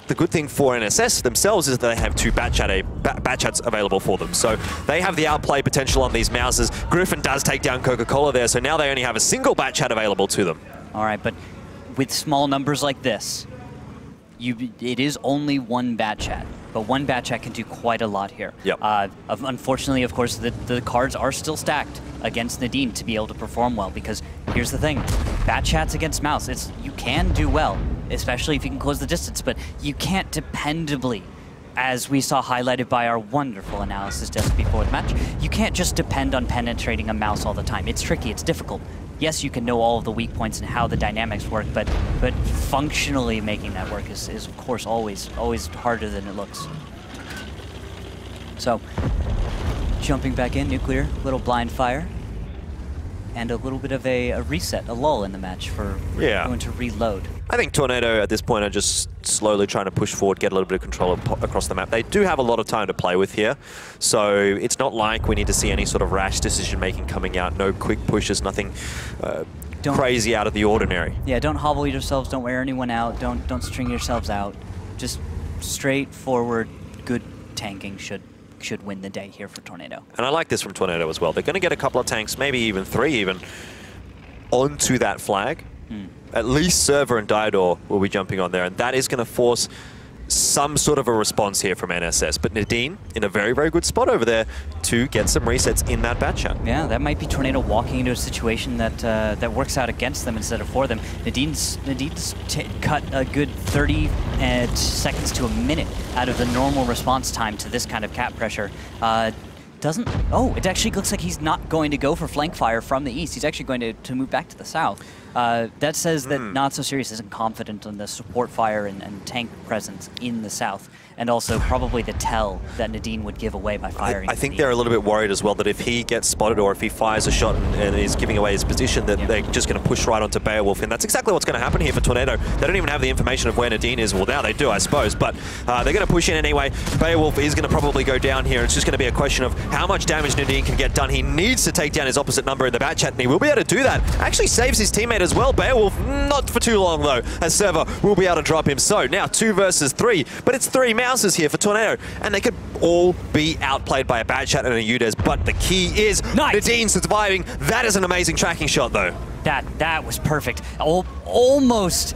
the good thing for NSS themselves is that they have 2 Bat Chats available for them. So they have the outplay potential on these Mouses. Griffin does take down Coca-Cola there, so now they only have a single Bat Chat available to them. All right, but with small numbers like this, it is only 1 Bat Chat. But 1 Bat Chat can do quite a lot here. Yep. Unfortunately, of course, the cards are still stacked against Nadine to be able to perform well, because here's the thing. Bat Chats against Mouse, you can do well, especially if you can close the distance, but you can't dependably, as we saw highlighted by our wonderful analysis just before the match, you can't just depend on penetrating a Mouse all the time. It's tricky, it's difficult. Yes, you can know all of the weak points and how the dynamics work, but functionally making that work is of course always harder than it looks. So, jumping back in, Nuclear, little blind fire, and a little bit of a reset, a lull in the match for going to reload. I think Tornado at this point are just slowly trying to push forward, get a little bit of control across the map. They do have a lot of time to play with here, so it's not like we need to see any sort of rash decision-making coming out. No quick pushes, nothing crazy out of the ordinary. Yeah, don't hobble yourselves, don't wear anyone out, don't string yourselves out. Just straightforward, good tanking should win the day here for Tornado. And I like this from Tornado as well. They're going to get a couple of tanks, maybe even 3 even, onto that flag. At least Server and Diodor will be jumping on there, and that is going to force some sort of a response here from NSS. But Nadine in a very, very good spot over there to get some resets in that Bat Chat. Yeah, that might be Tornado walking into a situation that that works out against them instead of for them. Nadine's cut a good 30 seconds to a minute out of the normal response time to this kind of cap pressure. It actually looks like he's not going to go for flank fire from the east. He's actually going to move back to the south. That says that Not So Serious isn't confident on the support fire and tank presence in the south, and also probably the tell that Nadine would give away by firing. I think they're a little bit worried as well that if he gets spotted or if he fires a shot and is giving away his position, that they're just going to push right onto Beowulf, and that's exactly what's going to happen here for Tornado. They don't even have the information of where Nadine is. Well, now they do, I suppose, but they're going to push in anyway. Beowulf is going to probably go down here. It's just going to be a question of how much damage Nadine can get done. He needs to take down his opposite number in the Bat Chat, and he will be able to do that. Actually saves his teammate as well. Beowulf, not for too long though, as Server will be able to drop him. So now 2 versus 3, but it's 3 Mouses here for Tornado, and they could all be outplayed by a Bat Chat and a UDES, but the key is Nadine surviving. That is an amazing tracking shot though. That was perfect. Almost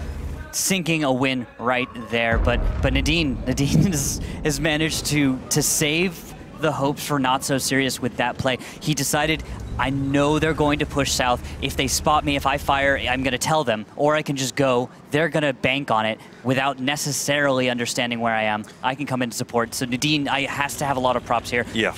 sinking a win right there, but Nadine has managed to save the hopes for Not So Serious with that play. He decided, I know they're going to push south. If they spot me, if I fire, I'm going to tell them, or I can just go. They're going to bank on it without necessarily understanding where I am. I can come in to support. So Nadine has to have a lot of props here. Yeah.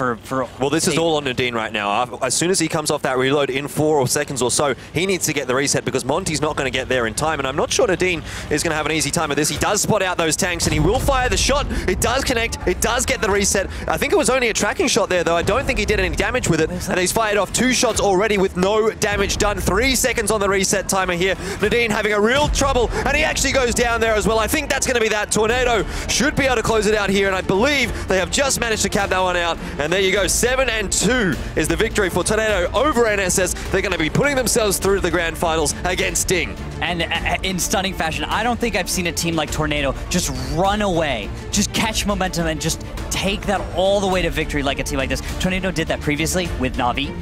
Well, this is all on Nadine right now. As soon as he comes off that reload in 4 seconds or so, he needs to get the reset because Monty's not going to get there in time. And I'm not sure Nadine is going to have an easy time with this. He does spot out those tanks and he will fire the shot. It does connect. It does get the reset. I think it was only a tracking shot there, though. I don't think he did any damage with it. And he's fired off 2 shots already with no damage done. 3 seconds on the reset timer here. Nadine having a real trouble, and he actually goes down there as well. I think that's going to be that. Tornado should be able to close it out here, and I believe they have just managed to cap that one out. And there you go. 7-2 is the victory for Tornado over NSS. They're going to be putting themselves through to the grand finals against Sting. And in stunning fashion, I don't think I've seen a team like Tornado just run away, just catch momentum and just take that all the way to victory like a team like this. Tornado did that previously with Na'Vi,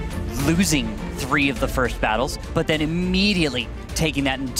losing 3 of the first battles, but then immediately taking that and